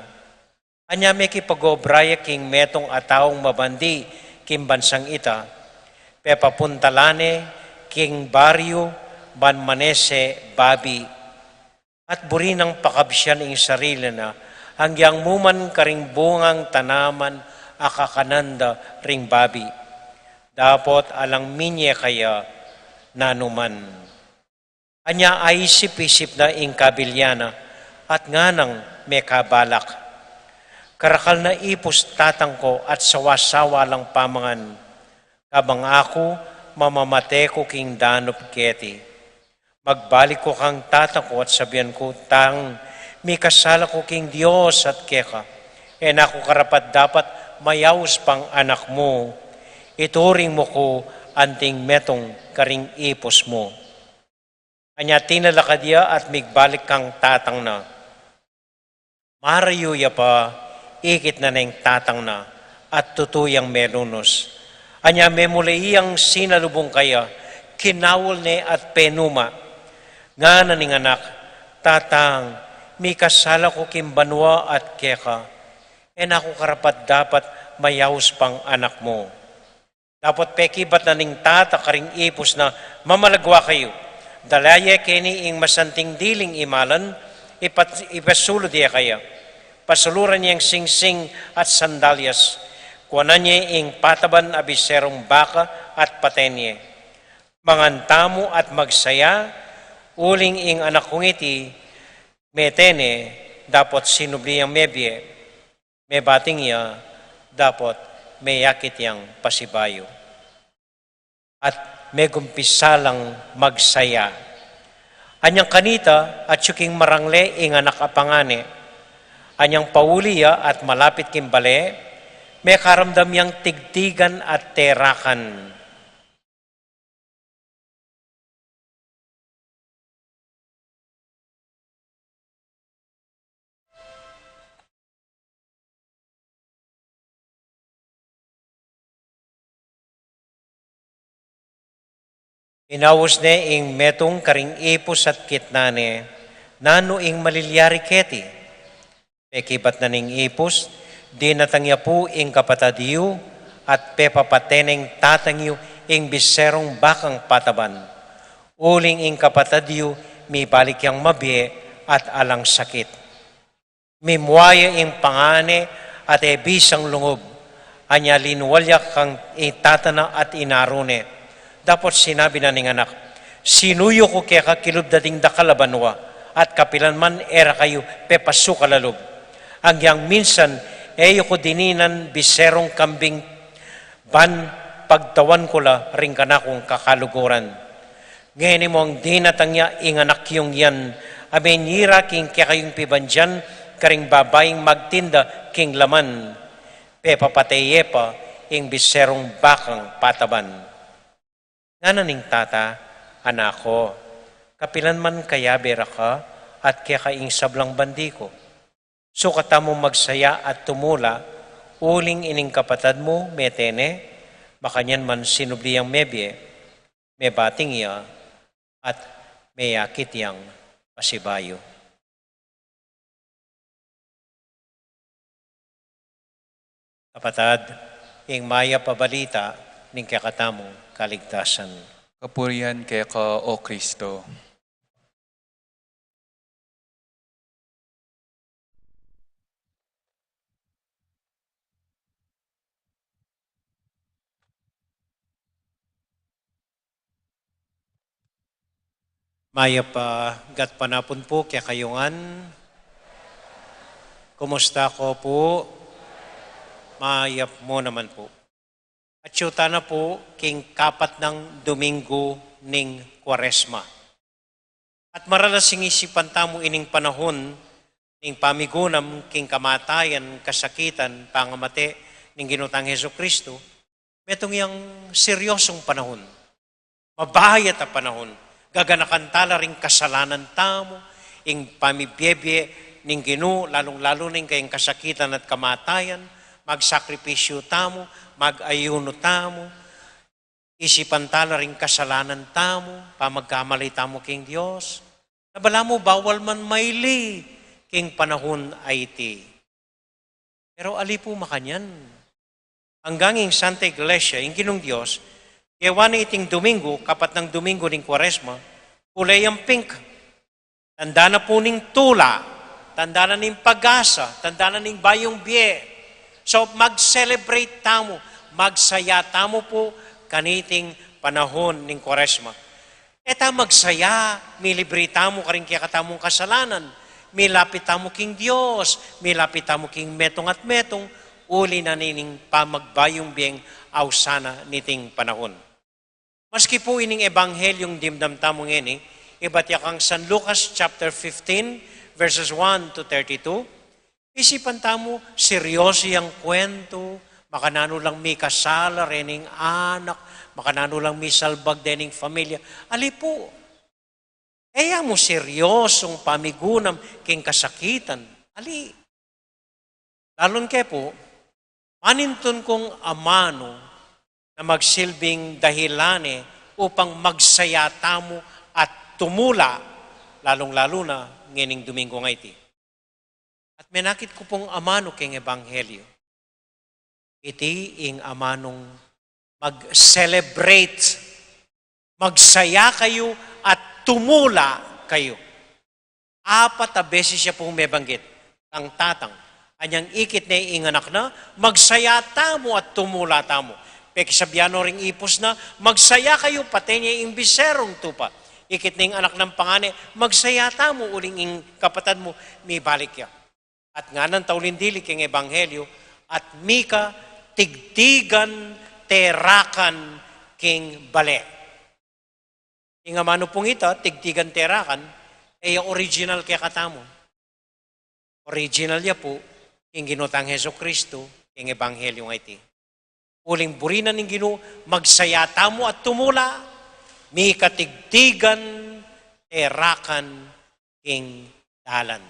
Anya may kipagobraya king metong ataong mabandi kim bansang ita, pepapuntalane king baryo ban manese babi, at buri ng pakabsyan ing sarili na, hanggang muman karing bungang tanaman akakananda ring babi. Dapat alang minye kaya nanuman. Anya ay isip-isip na ing kabilyana at nganang may kabalak. Karakal na ipos tatang ko at sawasawa lang pamangan. Kabang ako mamamate ko king danop keti. Magbalik ko kang tatang ko at sabihan ko, Tang, may kasala ko king Diyos at keka. Ako karapat dapat mayaws pang anak mo. Ituring mo ko anting metong karing ipos mo. Anya tinalakadya at migbalik kang tatang na. Marayuya pa, ikit na neng tatang na at tutuyang melunos. Anya memulaiyang sinalubong kaya, kinawol ne at penuma. Nga naning anak, tatang, mi kasala ko kimbanwa at keka. Ako karapat dapat mayaws pang anak mo. Dapat pekibat na ning tata karing ipos na mamalagwa kayo. Dalaya kini ing masanting diling imalan, ipasulo diya kaya. Pasuluran niyang singsing at sandalyas. Kuwanan niya ing pataban abiserong baka at patenye. Mangantamo at magsaya, uling ing anak kong iti, metene, dapat sinubliyang mebye, may bating iya, dapat may yakit yang pasibayo. At may gumpisalang magsaya. Anyang kanita at syuking marangle ing anak apangane, anyang pauliya at malapit kimbale, may karamdam yang tigtigan at terakan. Inawas ne ing metong karing ipos at kitnane, nano ing malilyari keti. Pekibat na ning ipos, di natangya po ing kapatadiyo at pepapateneng tatangyo ing biserong bakang pataban. Uling ing kapatadiyo, mi balik yang mabie at alang sakit. Mimwaya ing pangane at ebisang lungob, anya linwalya kang itatana at inarune. Dapat sinabi na ning anak, sinuyo ko kaya kakilub dating dakalabanwa at kapilan man era kayo pepasukalalob. Ang yang minsan, eyo ko dininan biserong kambing ban pagtawan ko la ring kana kong kakaluguran. Ngayon mo ang dinatangya ing anak yung yan, amenyira king kaya kayong pibandyan, karing babaeng magtinda king laman, pepapateye pa ing biserong bakang pataban. Nga naning tata, anak ko, kapilan man kaya bera ka at kaya kaing sablang bandi ko. So kata mo magsaya at tumula, uling ining kapatad mo, metene, makanyan man sinubliyang mebye, may bating iya, at may yakit yang pasibayo. Kapatad, ing maya pabalita, ning kakatamo kaligtasan. Kapurihan kay ka, O Kristo. Maya pa gat panapon po kaya kayungan. Kumusta ko po? Mayap mo naman po. At syuta na po king kapat ng Domingo ning Kwaresma. At maralasing isipan tamo ining panahon ning pamigunam king kamatayan, kasakitan, pangamate ning ginutang Heso Kristo, metong yang seryosong panahon. Mabahayat a panahon. Gaganakan tala ring kasalanan tamo, ing pamibiyebye ning Ginoo, lalong-lalo ning kayong kasakitan at kamatayan, magsakripisyo tamo, mag-ayuno tamo, isipan tala ring kasalanan tamo, pamagkamali tamo king Dios. Nabala mo, bawal man maili king panahon ay iti. Pero ali po makanyan. Hanggang ing Santa Iglesia, ing Ginong Dios, ewan iting Domingo, kapat ng Domingo ning Kwaresma, kulay ang pink. Tanda na po ning tula, tanda na ning pag-asa, tanda na ning bayong biye. So mag-celebrate tamo, magsaya tamo po kaniting panahon ning Kwaresma. Eta magsaya, milibre tamo karing kaya katamong kasalanan, milapit tamo king Dios, milapit tamo king metong at metong, uli na nining pamagbayong biyeng awsana niting panahon. Maski po ining ebanghelyong dimdam tamong ini, iba't yakang San Lucas chapter 15 verses 1 to 32, isipan tamo, seryoso yung kwento, makanano lang may kasala, rening anak, makanano lang may salbag dening pamilya. Ali po, kaya mo seryosong pamigunam king kasakitan. Ali. Lalon kaya po, maninton kong amano na magsilbing dahilane upang magsaya tamo at tumula, lalong-lalo na ngening Domingo nga iti. At menakit ko pong amano keng Ebanghelyo. Iti ing amanong mag-celebrate, magsaya kayo at tumula kayo. 4 beses siya pong may banggit. Ang tatang, anyang ikit na inganak na, magsaya tamo at tumula tamo. Peksabiano ring ipos na, magsaya kayo pati niya ing biserong tupa. Ikit na yung anak ng pangane, magsaya tamo uling ing kapatad mo, may balik ya. At nga ng taulindili king Ebanghelyo, at mika tigtigan terakan king bale. Ing amano pong ito, tigtigan terakan, original kaya katamo. Original niya po, ing ginutang Heso Kristo, ing Ebanghelyo nga iti. Uling burinan ng Ginoo, magsaya tamo at tumula, mi katigtigan, terakan, king dalan.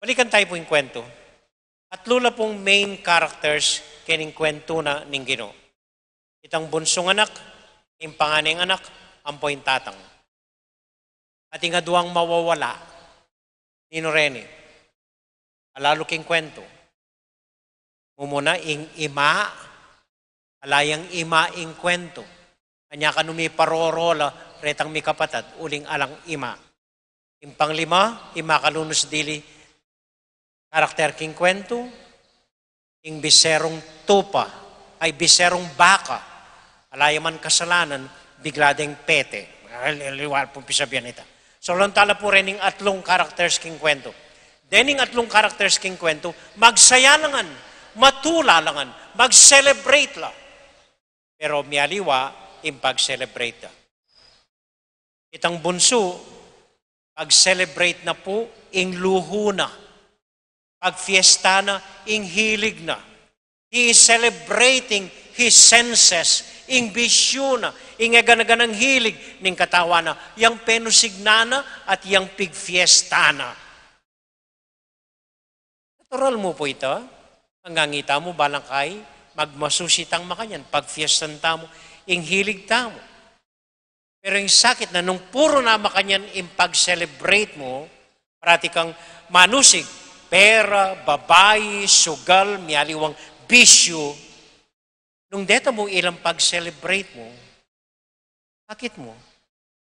Balikan tayo po yung kwento. At lula pong main characters kining kwento na ning Ginoo. Itang bunsong anak, yung panganeng anak, ang po yung tatang. At yung aduang mawawala, nino Rene, alalo king kwento. Mumuna ing ima, alayang ima ing kwento. Kanya ka numiparorola, retang mi kapatad, uling alang ima. Yung panglima, ima kalunos dili, karakter king kwento, ing biserong tupa, ay biserong baka, alayaman kasalanan, bigladeng pete. Liwal pong pisabihan ita. So, lontala po rin yung atlong characters king kwento. Then, yung atlong characters king kwento, magsaya langan, matula langan, mag-celebrate la. Pero mialiwa, yung pag-celebrate la. Itang bunso, pag-celebrate na po, ing luho na. Pag-fiesta na, ing hilig na. He is celebrating his senses, ing bisyo na, ing aganaganang hilig, ning katawa na, yang penusignana at yang pigfiesta na. Natural mo po ito. Hangangita mo, balang kay, magmasusitang makanyan, pagfiestan tamo, ing hilig tamo. Pero yung sakit na nung puro na makanyan, ing pag-celebrate mo, parati kang manusig, pera, babae, sugal, mialiwang bisyo. Nung deta mo ilang pag-celebrate mo, bakit mo?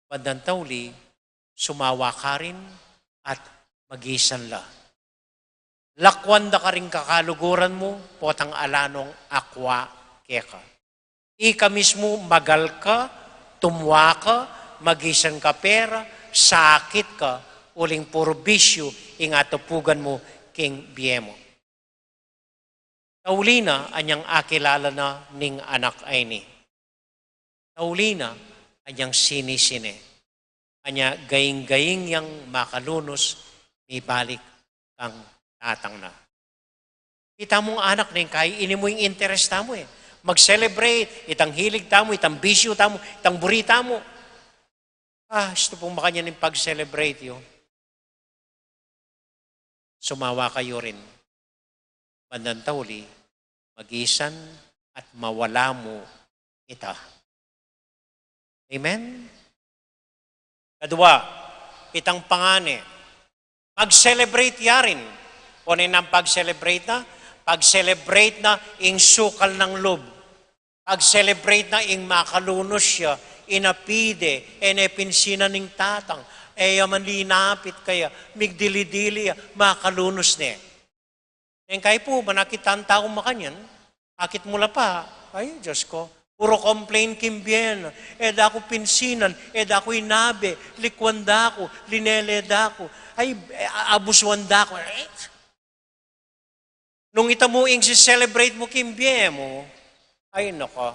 Bandang tauli, sumawa ka rin at magisan la. Lakwanda ka rin kakaluguran mo, potang alanong akwa keka. Ika mismo magal ka, tumwa ka, magisan ka pera, sakit ka, uling puro bisyo, ingatupugan mo king biyemo. Taulina, anyang akilala na ning anak ay ni. Taulina, anyang sini-sine. Anya gaying-gaying yang makalunos, may balik kang tatang na. Kita mong anak na yung kaya, ini mo yung interest tamo eh. Mag-celebrate, itang hilig tamo, itang bisyo tamo, itang burita mo. Gusto pong makanya ng pag-celebrate yun. Sumawa kayo rin. Bandang tauli, magisan at mawala mo ita. Amen? Kadua, itang pangane, mag-celebrate yarin. O ng pag-celebrate na? Pag-celebrate na ing sukal ng loob. Pag-celebrate na ing makalunos siya, inapide, enepinsina ning tatang, man linapit kaya, migdili-dili, makalunos ne. Ngayon kayo po, manakitan taong makanyan, akit mula pa, ay, Diyos ko, puro complain kimbien, ako pinsinan, ako inabe, likwanda ko, lineleda ko, ay, abuswanda ko. Nung itamuing si-celebrate mo kimbien mo, ay, nako,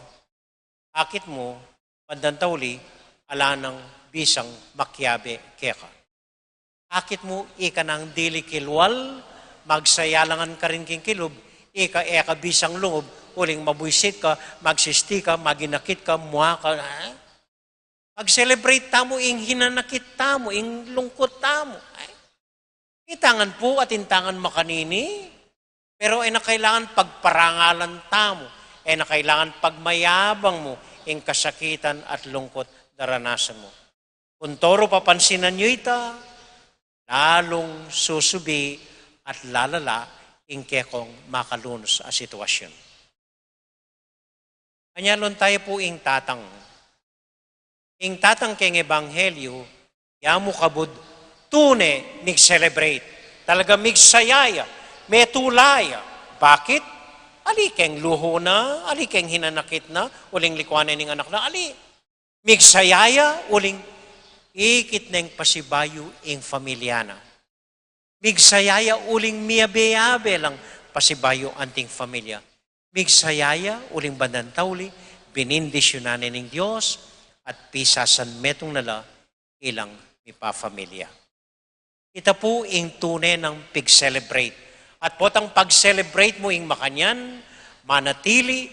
akit mo, pandantauli, ala ng bisang makyabe keka. Akit mo, ika ng dili kilwal, magsayalangan ka rin king kilub, ika bisang lungog, uling mabuisit ka, magsisti ka, maginakit ka, muha ka. Mag-celebrate tamo, ing hinanakit tamo, ing lungkot tamo. Itangan po at intangan makanini, pero na kailangan pagparangalan tamo, na kailangan pagmayabang mo, ing kasakitan at lungkot daranasan mo. Kung toro papansinan nyo ita, lalong susubi at lalala ing kekong makalunos a sitwasyon. Anyalon tayo po ing tatang. Ing tatang keng ebanghelyo, yamu kabud tune mig-celebrate. Talaga mig-sayaya, may tulaya. Bakit? Ali keng luho na, ali keng hinanakit na, uling likwanan ng anak na, ali. Mig-sayaya, uling ikit neng pasibayo ing familyana. Migsayaya uling miyabe-yabe lang pasibayo anting familia. Migsayaya uling bandantawli, binindisyonanin ng Diyos at pisasan metong nala ilang mipafamilya. Ita po ing tunay ng pig-celebrate. At potang pag-celebrate mo ing makanyan, manatili,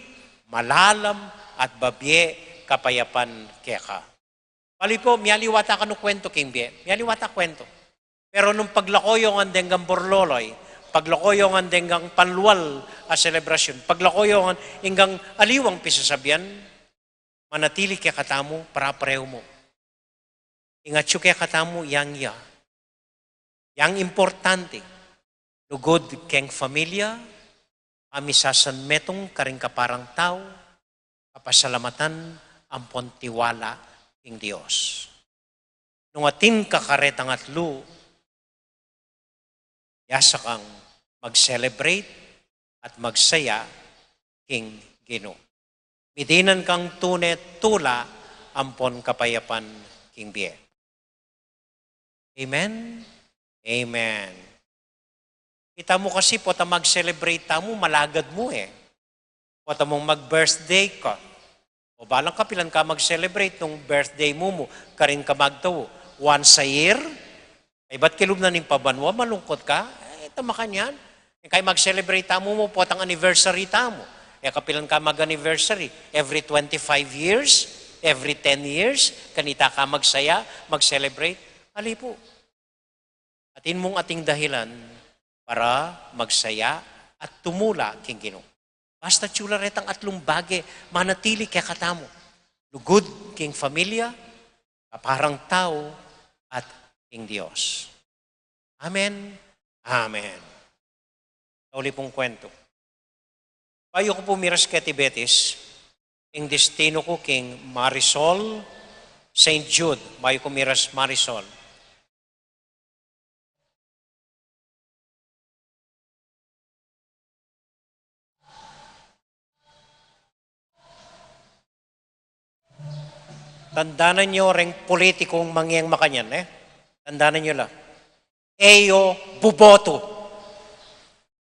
malalam at babye kapayapan keka. Pali po, miyaliwata ka no kwento, King Bie. Miyaliwata kwento. Pero nung paglakoyo ang denggang borloloy, paglakoyo ang denggang panluwal a selebrasyon, paglakoyo ang inggang aliwang pisasabihan, manatili kaya katamu, para pareho mo. Ingatyo kaya katamu, yang ya. Yang importante, lugod keng familia, amisasan metong karing kaparang tao, kapasalamatan, ampon tiwala, ing Diyos. Nung atin kakaretang atlo, yasa kang mag-celebrate at magsaya king Ginoo. Midinan kang tunet tula ampon kapayapan king Bie. Amen? Amen. Kita mo kasi po ta mag-celebrate mo, malagad mo eh. Po ta mong mag-birthday ka. O balang kapilan ka mag-celebrate nung birthday mo, karin ka magtawo. Once a year? Ay ba't kilub na ning pabanwa? Malungkot ka? Eh, tama ka niyan. E kaya mag-celebrate mo po ang anniversary mo. E kapilan ka mag-anniversary. Every 25 years, every 10 years, kanita ka magsaya, mag-celebrate. Ali po. Atin mong ating dahilan para magsaya at tumula king Ginoo. Basta tsula retang atlong bage, manatili kaya katamo. Lugod king familia, kaparang tao, at king Diyos. Amen. Amen. Uli pong kwento. Payo ko po miras kay Tibetis, ing destino ko king Marisol, St. Jude, payo ko miras Marisol. Tandaanan nyo ring politikong mangyang makanyan, eh? Tandaanan nyo lang. Eyo buboto.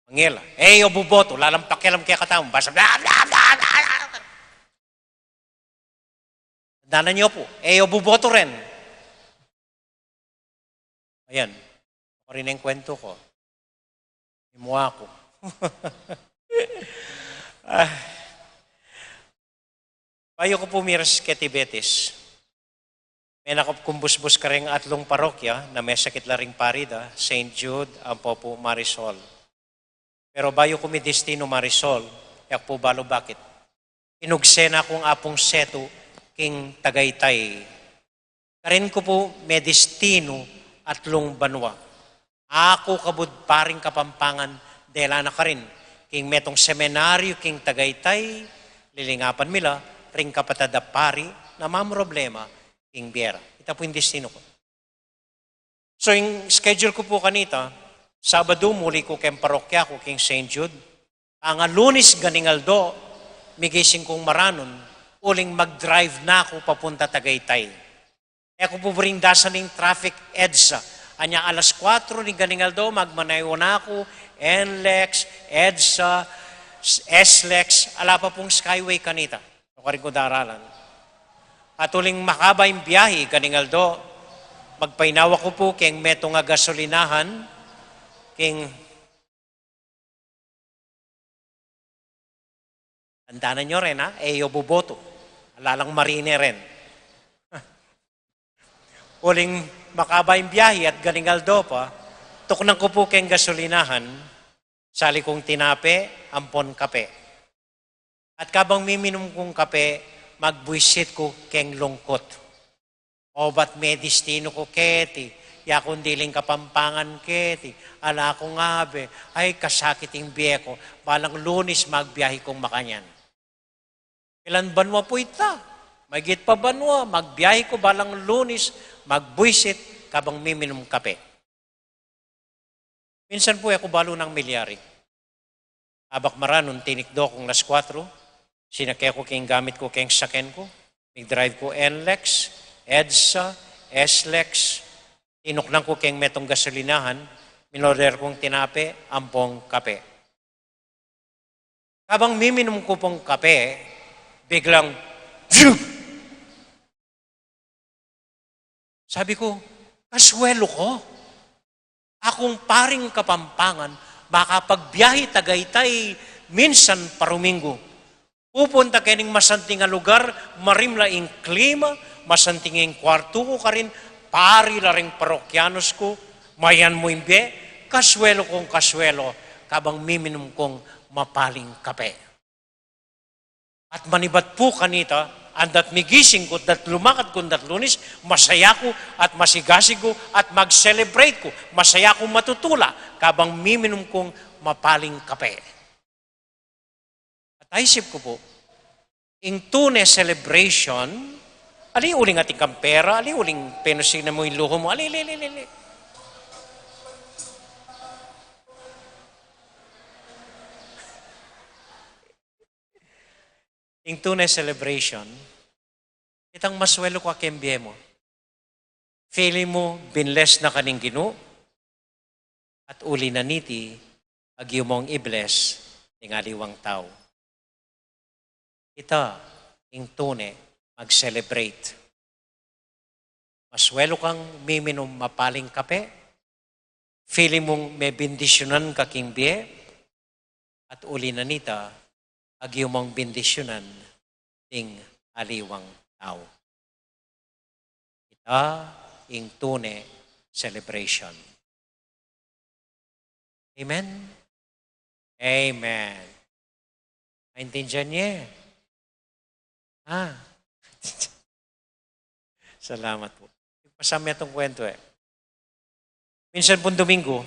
Mangyela. Eyo buboto. Lalampak yalam kaya katamo. Basta bla bla bla bla. Tandaanan nyo po. Eyo buboto rin. Ayan. Ako rin ang kwento ko. Imuha ko. Payo ko pumiras kay Tibetis. May nakapkumbusbus ka rin atlong parokya na may sakit la ring parida, St. Jude, Ampopo, Marisol. Pero bayo ko may destino Marisol, yak po balo bakit? Inugsena kong apong seto king Tagaytay. Karin ko po may destino atlong banwa. Ako kabud paring Kapampangan, dela na ka rin. King metong seminaryo king Tagaytay, lilingapan mila, ring kapatada pari na problema king Biera. Ito po yung destino ko. So, yung schedule ko po kanita, Sabado muli ko king parokya ko king St. Jude. Ang Lunes ganingaldo, migising kong maranon, uling mag-drive na ako papunta Tagaytay. E ako po ring dasaning traffic EDSA. Anya alas 4 ni ganingaldo, magmanayo na ako, NLEX, EDSA, SLEX, ala pa pong Skyway kanita. Karin ko daralan. At uling makaba yung biyahe, kaningaldo, magpainawa ko po keng meto nga gasolinahan, keng tandaanan nyo rin ha, Eyo Buboto, alalang marine rin. Uling makaba yung biyahe at ganingaldo pa, tuknang ko po keng gasolinahan, sali kong tinape, ampon kape. At kabang miminom kong kape, magbuisit ko keng lungkot. O ba't may destino ko keti, ya kundiling kapampangan keti, ala ko nga be, ay kasakiting biye ko, balang Lunes magbiyahe kong makanyan. Ilan banwa po ita? Magit pa banwa, magbiyahe ko balang Lunes, magbuisit, kabang miminom kape. Minsan po ako balo ng milyari. Abak maranong tinikdo kong las 4, sinakay ko king gamit ko king saken ko, nag-drive ko NLEX, EDSA, SLEX, tinuklang ko king metong gasolinahan, minorder kong tinape, ampong kape. Kabang miminom ko pong kape, biglang, sabi ko, kaswelo ko. Akong paring kapampangan, makapagbiyahe Tagaytay, minsan parumingo. Pupunta kaning masanting nga lugar, marimla ing klima, masanting ing kwarto ko ka rin, pari la ring parokyanos ko, mayan mo imbe, kaswelo kong kaswelo, kabang miminom kong mapaling kape. At manibat po kanita, andat migising ko, dat lumakad ko dat Lunes, masaya ko at masigasig ko at mag-celebrate ko. Masaya ko matutula kabang miminom kong mapaling kape. At naisip ko po, ing tune celebration, ali uling ating kampera, ali uling penusig na mo yung luho mo, ali. Ing tunay celebration, itang maswelo ko akembye mo. Feeling mo, binless na kaning Ginoo, at uli na niti, agyo mong i-bless, ng aliwang tao. Ita, ing tune, mag-celebrate. Maswelo kang miminom mapaling kape, feeling mong may bendisyonan kakimbye, at uli na nita, agyo mong bendisyonan ting aliwang tao. Ita ing tune celebration. Amen? Amen. Maintindihan niya? Salamat po. Pasama itong kwento eh. Minsan pong Domingo,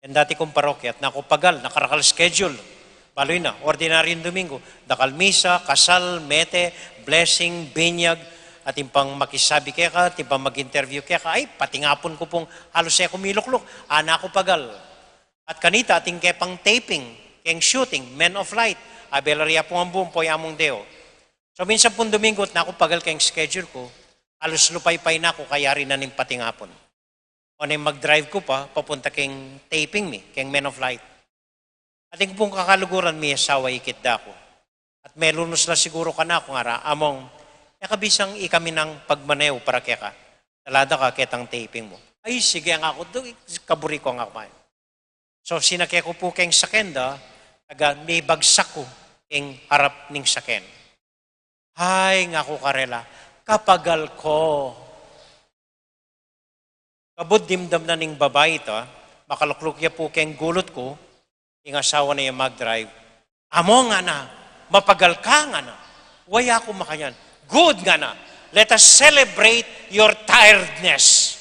yan dati kong parokya at nakupagal, nakarakal schedule. Baloy na, ordinaryong Domingo. Dakal misa, kasal, mete, blessing, binyag, at impang makisabi kaya ka, timpang mag-interview kaya ka, ay, patingapon ko pong halos siya kumiluklok, ana ko pagal. At kanita, ating kaya pang taping, kayang shooting, Men of Light, abelaria po ang buong po among Deo. So minsan pong Domingo, at nakupagal kayang schedule ko, halos lupay-pay na ako, kaya rin na ning patingapon. O na mag-drive ko pa, papunta kayang taping mi, kayang Men of Light. Ating pong kakaluguran may asawa ikit dako. At melunos na siguro ka na kung ara, among, kabisang ikami ng pagmanew para kaya ka. Talada ka ketang taping mo. Ay, sige ang ako, kaburi ko ang ako. So, sinakya ko po keng sakenda, taga may bagsak ko keng harap ning saken. Hay, nga ko karela, kapagal ko. Kabud dimdam na ning babae ito, makaluklukya po keng gulot ko, yung asawa na yung mag-drive, amo nga na, mapagal ka nga na, waya ko makanyan, good nga na, let us celebrate your tiredness.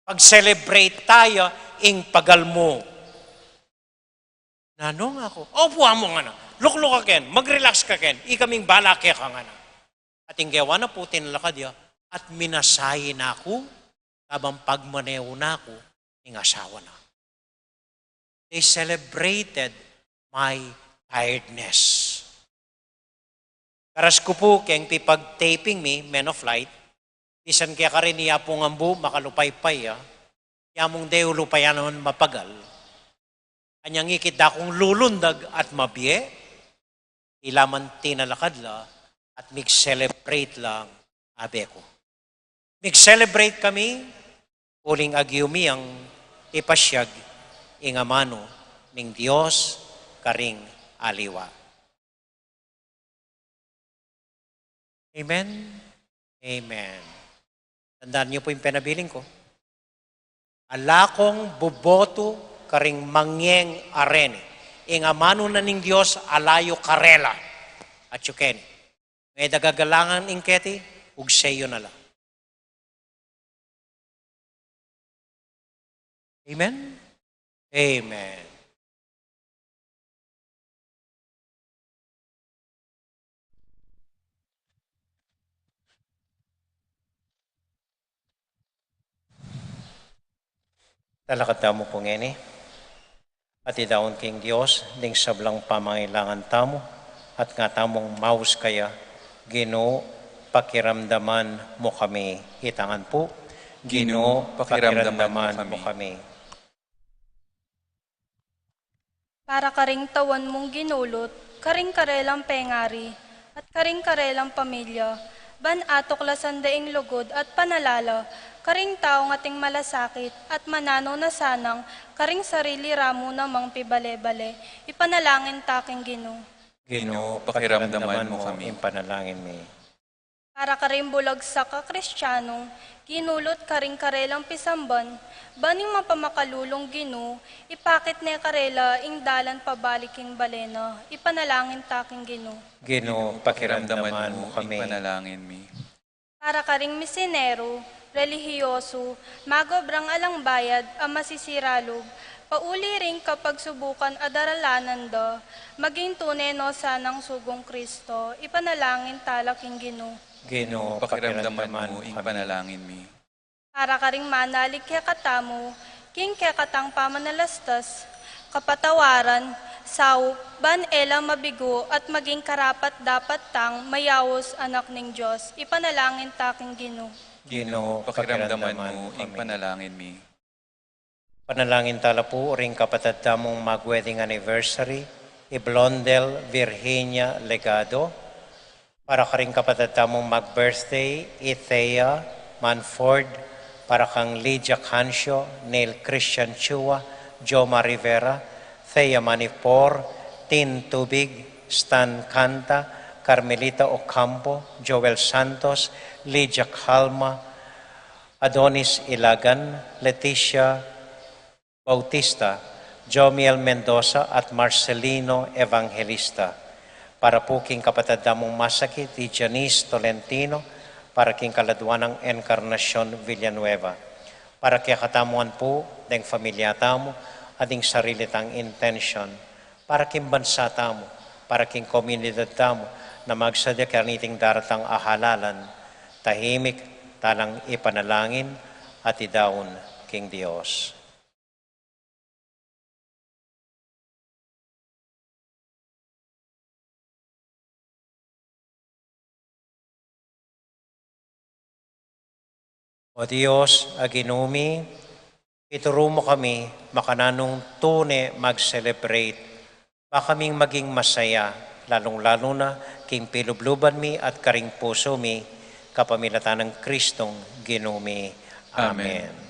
Pag-celebrate tayo, ing pagal mo. Nanong ako, buha mo nga na, lukluk ka ken, mag-relax ka ken, ikaming balake ka nga na. At yung gawa na po, tinalakad ya, at minasayin ako, habang pagmaneho na ako, yung asawa na. They celebrated my tiredness. Karas ko po, keng pipag-taping mi, Men of Light, isan kaya ka rin niya pong ambu, makalupay-pay, yamong Deo lupayan naman mapagal. Anyang ikit da kong lulundag at mabye, ilaman tinalakad la, at mig-celebrate lang abe ko. Mig-celebrate kami, uling agyumi ang ipasyag, ingamano ning Diyos karing aliwa. Amen? Amen. Tandaan niyo po yung penabiling ko. Alakong buboto karing mangyeng arene. Ingamano na ning Diyos alayo karela. At yuken, ngay dagagalangan ingketi, ug sayo na lang. Amen? Amen. Talakad mo po ngeni. At idaon king Dios, ding sablang pamangailangan tamo, at nga tamong maus kaya, Ginoo, pakiramdaman mo kami. Hitangan po, Ginoo, pakiramdaman mo kami. Para karing tawan mong ginulot, karing karelang pengari, at karing karelang pamilya, ban atoklasan daing lugod at panalala, karing tao ating malasakit at mananaw na sanang, karing sarili ramo namang pibale-bale, ipanalangin taking Ginoo. Ginoo, pakiramdaman mo kami. Impanalangin mi. Para karing bulag sa kakristyano, ginulot karing karelang pisamban, baning mapamakalulong Ginoo, ipakit ne karela ing dalan pabaliking balena, ipanalangin taking Ginoo. Ginoo, pakiramdaman mo kami. Ipanalangin mi. Para karing misinero, relihiyoso, magobrang alang bayad, ang masisiralog, pauli ring kapag subukan adaralanan da, maging tunay no sanang sugong Kristo, ipanalangin talaking Ginoo. Ginoo, Pakiramdaman mo, kami. ipanalangin mi. Para karing manalig kaya katamo, king kaya katang pamanalastas, kapatawaran, saup, ban ela mabigo at maging karapat dapat tang mayawos anak ning Diyos, ipanalangin taking Ginoo. Ginoo, Pakiramdaman mo, kami. ipanalangin mi. Panalangin tala po ring kapatid tamong mag-wedding anniversary, Iblondel Virginia Legado. Para karing kapatid tamong mag-birthday, Ithea Manford. Para kang Lydia Cancio, Neil Christian Chua, Joma Rivera, Thea Manipor, Tin Tubig, Stan Canta, Carmelita Ocampo, Joel Santos, Lydia Calma, Adonis Ilagan, Leticia Bautista, Jomiel Mendoza at Marcelino Evangelista. Para po king kapatid damong masakit, di Janice Tolentino, para king kaladwan ng Encarnacion Villanueva. Para kaya katamuan po, deng familia tamo, ading sarili tang intention. Para king bansa tamo, para king komunidad tamo, na magsadya kaniting daratang ahalalan, tahimik, talang ipanalangin, at idaon king Dios. O Diyos, aginumi, ituro mo kami makananong tune mag-celebrate. Makaming maging masaya, lalong-lalo na king pilubluban mi at karing puso mi, kapamilatan ng Kristong ginumi. Amen. Amen.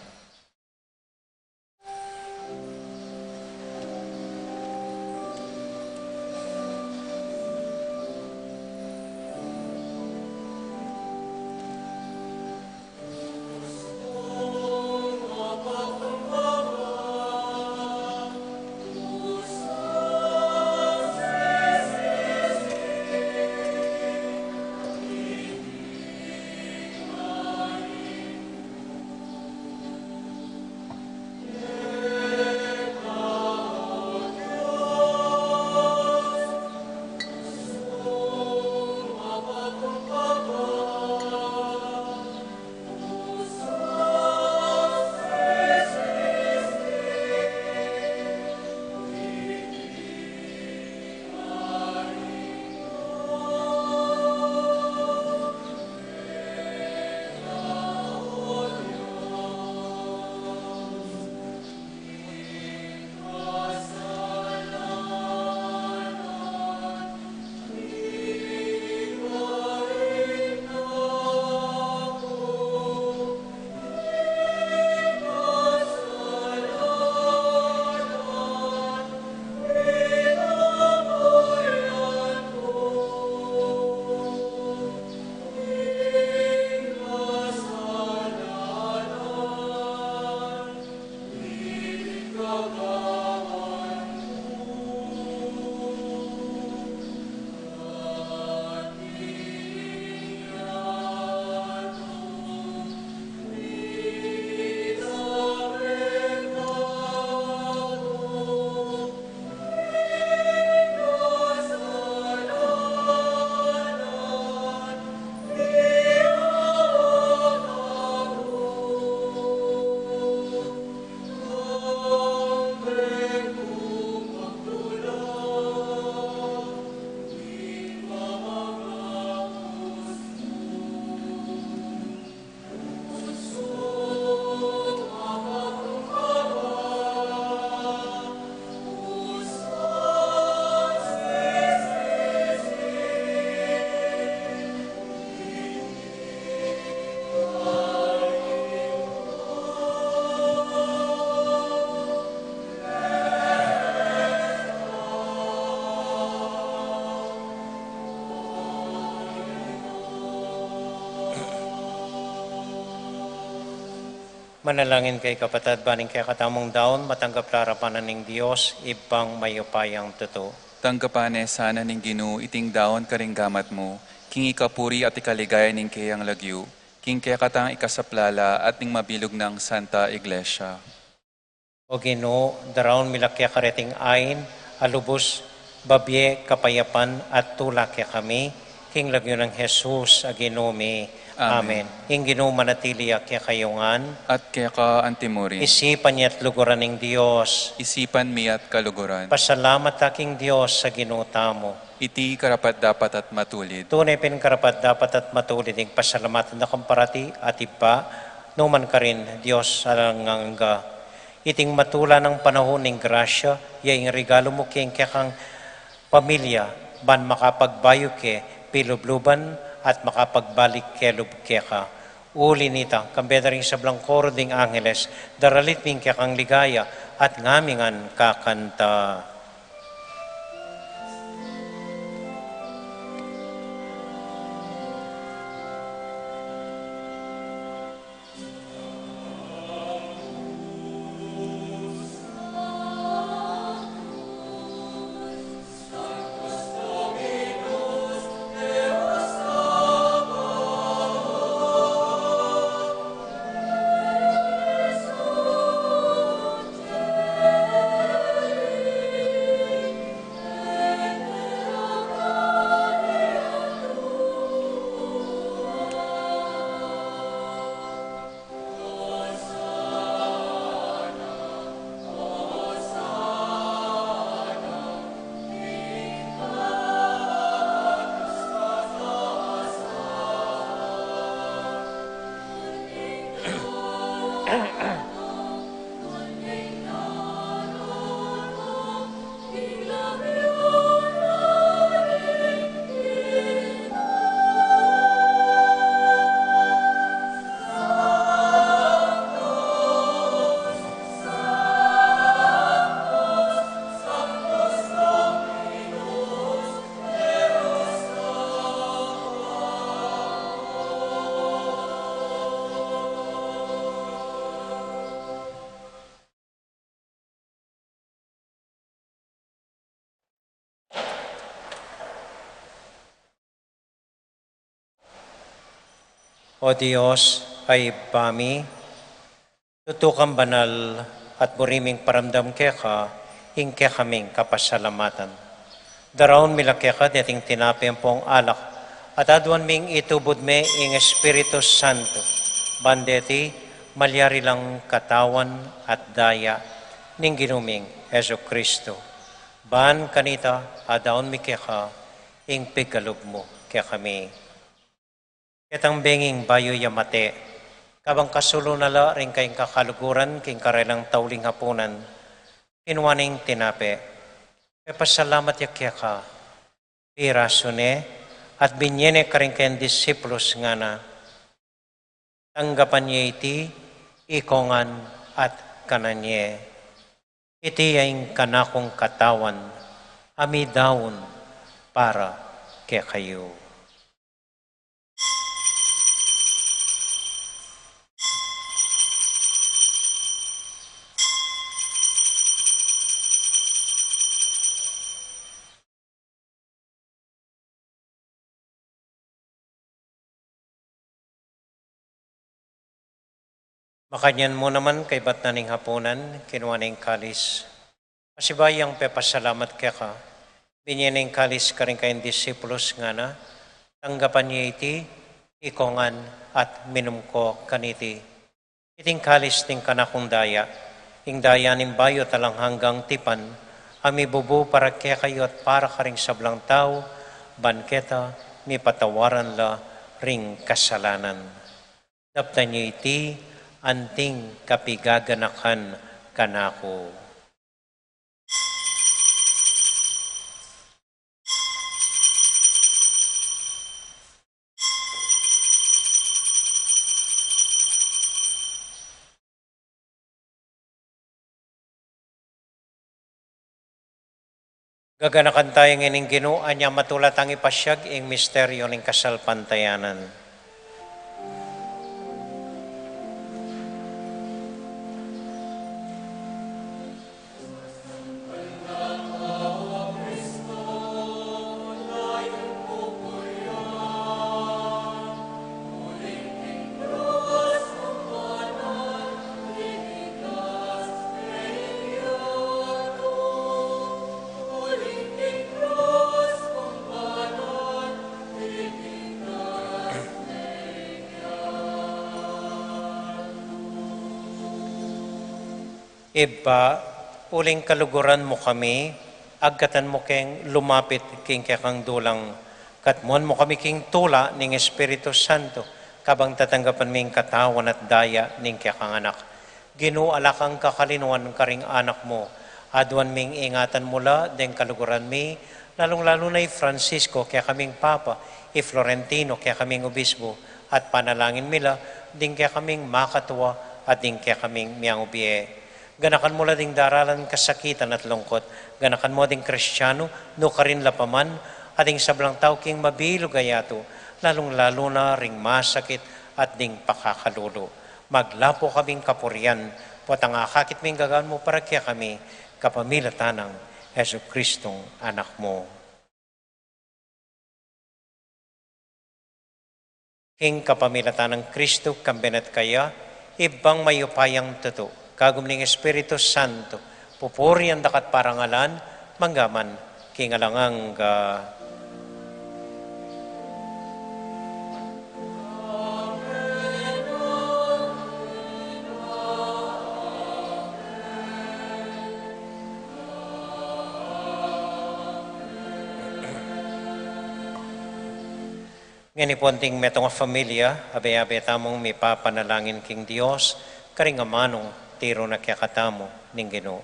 Manalangin kay kapatad, baning kay katamong daon, matanggap larapanan ng Diyos, ibang mayupayang totoo. Tanggapane sana ning Ginoo iting daon karing gamat mo, king ikapuri at ikaligaya ning kayang lagyu, king kaya katang ikasaplala at ning mabilog ng Santa Iglesia. O Ginoo, daraon milakya kareting ain, alubos, babye, kapayapan at tulak kaya kami, king lagyo ng Jesus, a Ginoo mi. Amen. Ing Ginoo manatili kaya kayungan, At kaya ka antimurin, isipan niya at luguran ng Diyos. isipan mi at kaluguran, Pasalamat aking Diyos sa Ginoo tamo. iti karapat dapat at matulid. Tunay karapat dapat at matulid ng pasalamatan na kamparati at iba, numan ka rin Diyos sa langangga. Iting matula ng panahon ng grasya, yaing regalo mo kayong kang pamilya, ban makapagbayo ke, pilubluban, at makapagbalik ke lubke ka. Uli nita, kambeda rin sa blangkoro ding angeles, daralit ming kang ligaya, at ngamingan kakanta. O Diyos ay bami, tutukang banal at buriming paramdam kaya ka, hingke kaming kapasalamatan. Daraon milakya ka, dating tinapin pong alak, at adwan ming itubod me ing Espiritu Santo. Bandeti, malyari lang katawan at daya, ning ginuming Yesu Kristo. Ban kanita, adaon mi kaya ka, ing pigalog mo kaya kami. Ketang benging bayo yamate, kabang kasulo nala rin kayong kakaluguran, king karelang tauling hapunan, kinwaning tinape. Pasalamat yakya ka, pirasune, at binyene ka rin kayong disiplos nga na, tanggapan niya iti, ikongan at kananye. Iti yung kanakong katawan, amidawon para kaya kayo. Makanyan mo naman kay Batnaning Hapunan, kinuha ng kalis. Masibayang pepasalamat kaya ka, binyan ng kalis ka rin kayong disipulos nga na, tanggapan niya iti, ikongan at minum ko kaniti. Iting kalis ting kanakong daya, ing daya ning bayo talang hanggang tipan, ami bubu para kaya kayo at para ka ring sablang tao, banketa, mi patawaran la ring kasalanan. Daptan niya iti, anting kapigaganakan kanako. Gaganakan tayo ng Ginoo, anya matulat ang ipasyag ing misteryo ng kasalpantayanan. Iba, uling kaluguran mo kami, agkatan mo keng lumapit king kang dulang. Katmuan mo kami king tula ning Espiritu Santo, kabang tatanggapan ming katawan at daya ning kang anak. Ginuala kang kakalinuan karing anak mo, adwan ming ingatan mula, den kaluguran mi, lalong-lalo na Francisco, kaya kaming Papa, Florentino, kaya kaming Obispo, at panalangin mila, din kaya kaming makatuwa, at din kaya kaming miyang ubiye. Ganakan mo la ding daralan kasakitan at lungkot, ganakan mo ding Kristiyano, no karin lapaman, ading sablang tao king mabilog ayato, lalong-lalo na ring masakit at ding pakakalulo. Maglapo kaming kapurian, pot ang akakit ming gagawin mo para kaya kami, kapamilatan ng Heso Kristong anak mo. King kapamilatan ng Kristo, kambenat kaya, ibang mayupayang tuto, kagumning Espiritu Santo, pupuri ang dakat parangalan, manggaman, king alangang Ngani ponting metong familia, abe-abe tamong may papanalangin king Dios, karing amanong tiro na kaya katamo ning Ginoo.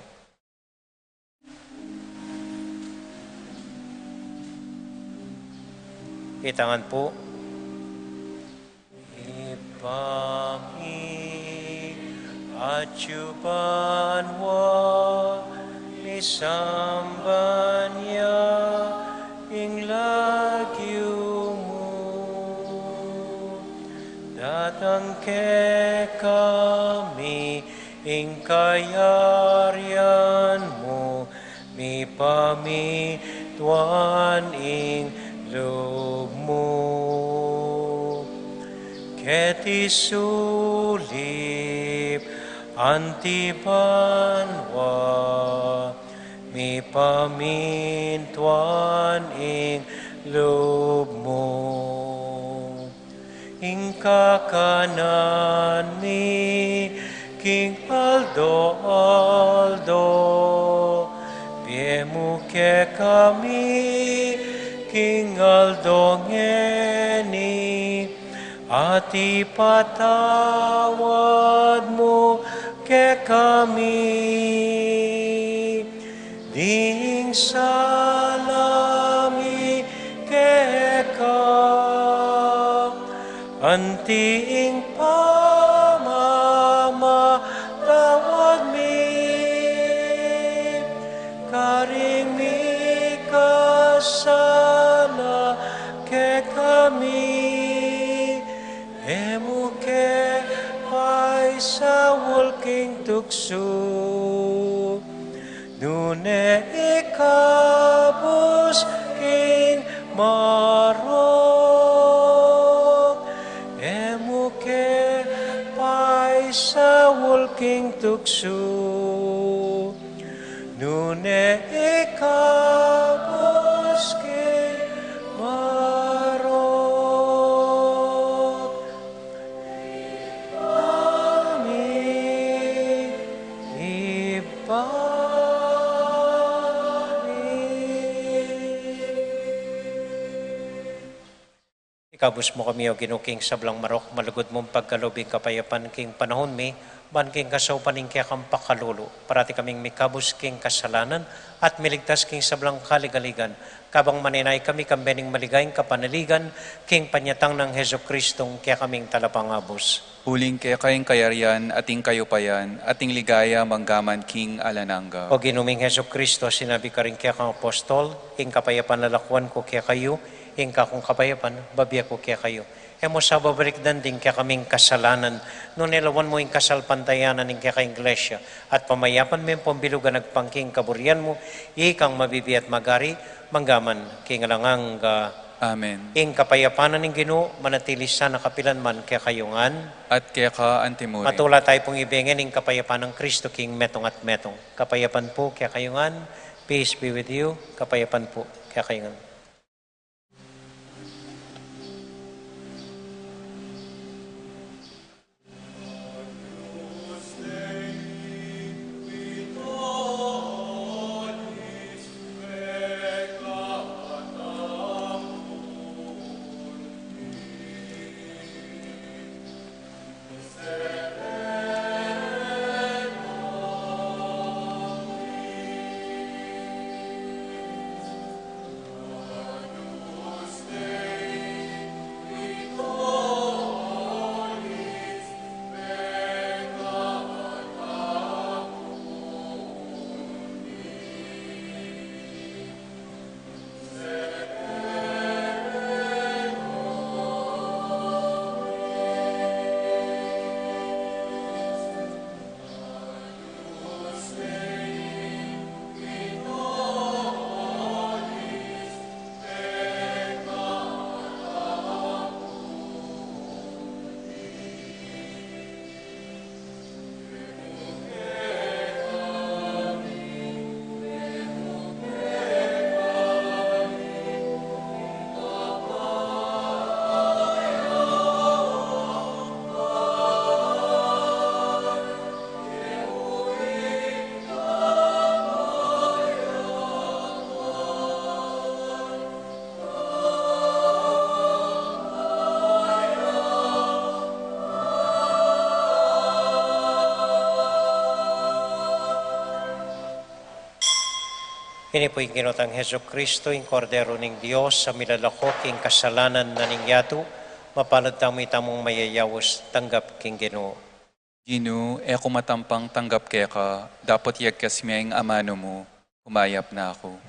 Itangan po. Ipami acubanwa misambanya ing lagyu datang ke kami ing kayarian mo, mi pamituan ing loob mo. Keti sulip antibanwa, mi pamintuan ing loob mo. Ing kakanan mi king Aldo, biemu ke kami king Aldo ngeni, ati patawad mo ke kami, ding salami ke anting pamamatawad mi, karing mi kasala ke kami, emu ke ay sa walking tukso, nune ikabos king maro. Sa walking tukso, nune ikabos ke marot, kami Ikabus mo kami o ginuking sablang marok, malugod mong pagkalubing kapayapan king panahon mi, ban king kasaupaning kaya kang pakalulo, parati kaming mikabus king kasalanan, at miligtas king sablang kaligaligan, kabang maninay kami kambening maligayang kapanaligan, king panyatang ng Heso Kristong kaya kaming talapangabos. Huling kaya kayong kayarian, ating kayupayan, ating ligaya, manggaman, king alananga. O ginuming Heso Kristo, sinabi ka rin kaya kang apostol, king kapayapan lalakwan ko kaya kayo, ingka kong kapayapan, babya ko kaya kayo. Emo sa babalik danding kaya kaming kasalanan, no nilawan mo yung kasalpantayanan ng kaya ka iglesia, at pamayapan mo yung pambilugan nagpangking kaburian mo, ikang mabibi at magari, manggaman, king alangang Amen. ing kapayapanan ng Ginoo, manatili sana kapilan man kaya kayungan, At kaya ka antimuri. matula tayo pong ibigin ng kapayapan ng Kristo, king metong at metong. Kapayapan po kaya kayungan, peace be with you, kapayapan po kaya kayungan. Ini po yung kinotang Heso Kristo, yung kordero ng Diyos, sa milalakok, yung kasalanan na ningyatu, mapalad tamo'y tamong mayayawas, tanggap king Ginoo. Ginu, eko matampang tanggap kaya ka, dapat yagkas miyang amano mo, humayap na ako.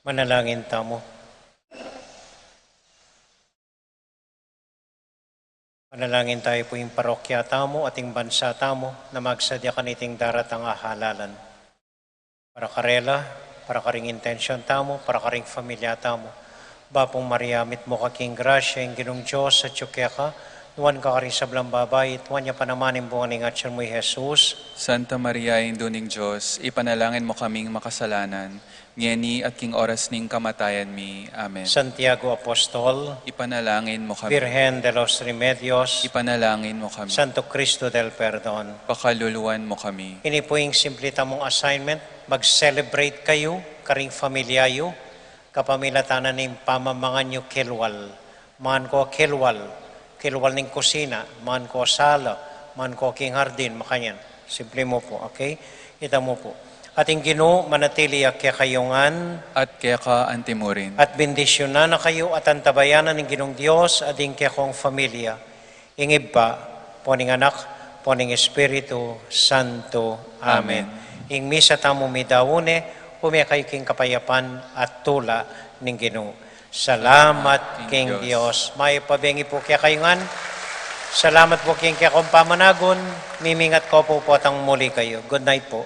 Manalangin tamo. Manalangin tayo po yung parokya tamo, ating bansa tamo, na magsadya kaniting daratang ahalalan. Para karela, para karing intensyon tamo, para karing familia tamo. Bapong Mariamit mo kaking grasya, yung ginong Diyos sa tsukya ka, nuwan ka karing sablang babay, tuwan niya panamanin buwan ng atsyon mo Jesus. Santa Maria, Indo ning Diyos, ipanalangin mo kaming makasalanan, ngeni at king oras ning kamatayan mi. Amen. Santiago Apostol, Ipanalangin mo kami. Virgen de los Remedios, Ipanalangin mo kami. Santo Cristo del Perdon. Pakaluluwan mo kami. Ini po yung simplita mong assignment, mag-celebrate kayo, karing familiayo, kapamilatanan ng pamamangan nyo kilwal. Man ko kilwal ning kusina, man ko sala, man ko king hardin, makanyan. Simple mo po, okay? Ita mo po. Ating Ginoo manatili kaya kayongan, At kaya ka antimurin. at bendisyonan na kayo at antabayanan ng Ginong Diyos ading kaya kong familia. Ingib pa, poning anak, poning Espiritu Santo. Amen. Ing misa tamo midawune, kayo king kapayapan at tula ng Ginoo. Salamat king Diyos. May pabengi po kaya kayongan. Salamat po king kaya kong pamanagon. Mimingat ko po atang muli kayo. Good night po.